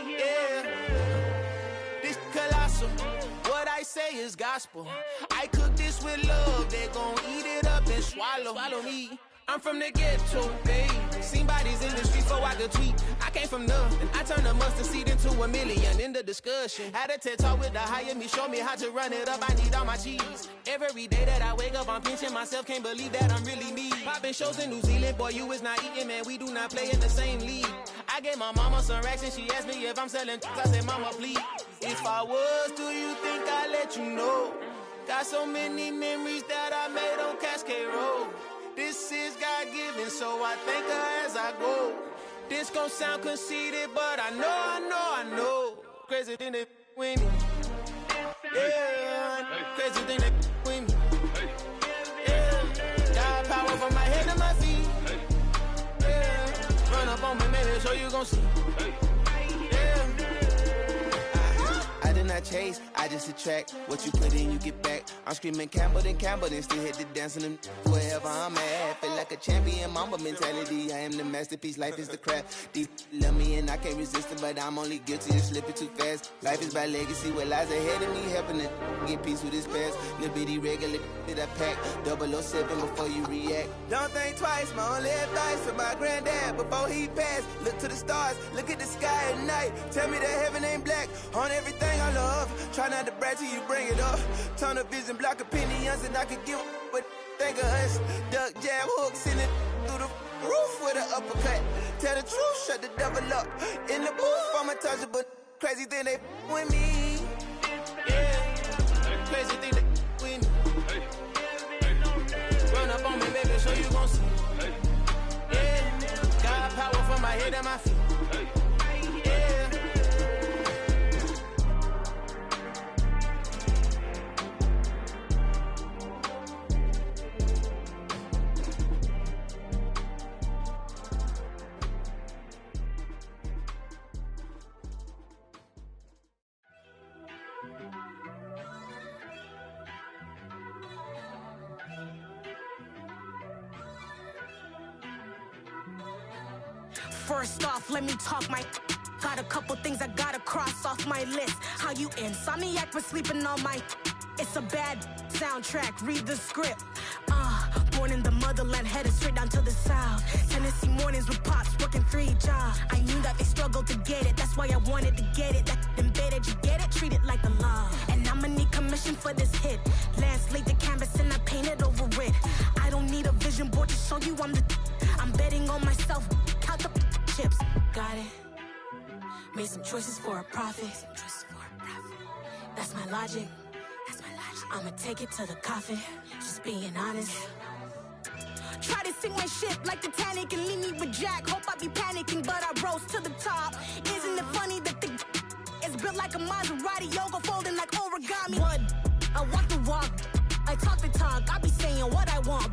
Yeah, this colossal. What I say is gospel. I cook this with love. They gon' eat it up and swallow me. I'm from the ghetto, babe. Seen bodies in the streets so I could tweet. I came from nothing. I turned a mustard seed into a million in the discussion. Had a TED talk with the higher me, show me how to run it up. I need all my cheese. Every day that I wake up, I'm pinching myself. Can't believe that I'm really me. Popping shows in New Zealand, boy, you is not eating, man. We do not play in the same league. I gave my mama some racks and she asked me if I'm selling. I said, mama, please. If I was, do you think I'd let you know? Got so many memories that I made on Cascade Road. This is God-given, so I thank her as I go. This gon' sound conceited, but I know. Crazy thing they with me. Yeah, crazy thing they with me. Yeah, got power from my head to my feet. Yeah, run up on me, maybe so you gon' see. Yeah. I did not chase, I just attract. What you put in, you get back. I'm screaming Campbell, then still hit the dance and them wherever I'm at. Feel like a champion, mamba mentality. I am the masterpiece, life is the craft. Deep love me and I can't resist it, but I'm only guilty of slipping too fast. Life is by legacy, what lies ahead of me, helping to get peace with this past. Little bitty regular that I pack, 007 before you react. Don't think twice, my only advice for my granddad before he passed. Look to the stars, look at the sky at night. Tell me that heaven ain't black on everything I love. Try not to brag till you bring it up. Tunnel vision, block opinions, and I could give what think of us. Duck jab hooks in it through the roof with an uppercut. Tell the truth, shut the devil up. In the booth, I'm untouchable. Crazy thing they with me. Yeah, crazy thing they with me. Run up on me, baby, so you gon' see. Yeah, got power from my head and my feet. First off, let me talk my. Got a couple things I gotta cross off my list. How you insomniac for sleeping on my. It's a bad soundtrack, read the script. Born in the motherland, headed straight down to the south. Tennessee mornings with pops, working 3 jobs. I knew that they struggled to get it, that's why I wanted to get it. That embedded, you get it, treat it like a law. And I'ma need commission for this hit. Lance laid the canvas and I painted over it. I don't need a vision board to show you I'm betting on myself, count the chips. Got it. Made some choices for a profit. That's my logic. I'ma take it to the coffin. Just being honest. Try to sink my ship like Titanic and leave me with Jack. Hope I be panicking, but I rose to the top. Isn't it funny that the is built like a Maserati, yoga folding like origami? What? I walk the walk. I talk the talk. I be saying what I want.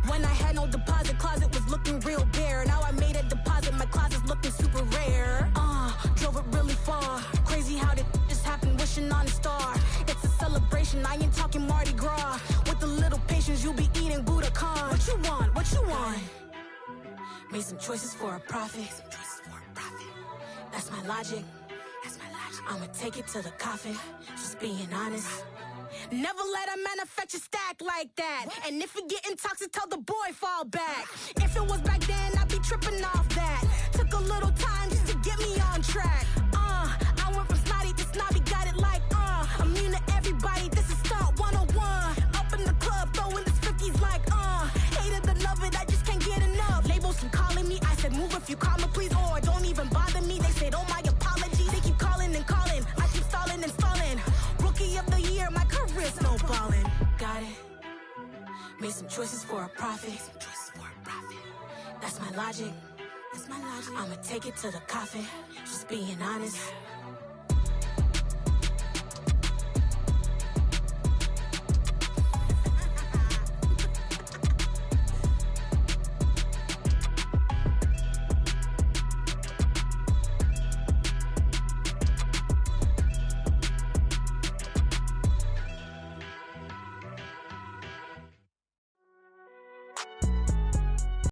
When I had no deposit, closet was looking real bare. Now I made a deposit, my closet's looking super rare. Drove it really far. Crazy how did just happen, wishing on a star. It's a celebration, I ain't talking Mardi Gras. With a little patience, you'll be eating Budokan. What you want? What you want? Made some choices for a profit. That's my logic. I'ma take it to the coffin. Just being honest. Never let a manufacture stack like that. And if it getting toxic, tell the boy fall back. If it was back then, I'd be tripping off that. Took a little time just to get me on track. I went from snotty to snobby, got it like immune to everybody, this is stunt 101. Up in the club, throwing this 50s like hate it or love it, I just can't get enough. Labels keep calling me, I said move if you call me please, or don't even bother me. They said oh my apologies, they keep calling and calling. I keep stalling and stalling. Rookie of the year, my career's snowballing. Got it. Made some choices for a profit. That's my logic. I'ma take it to the coffin. Just being honest.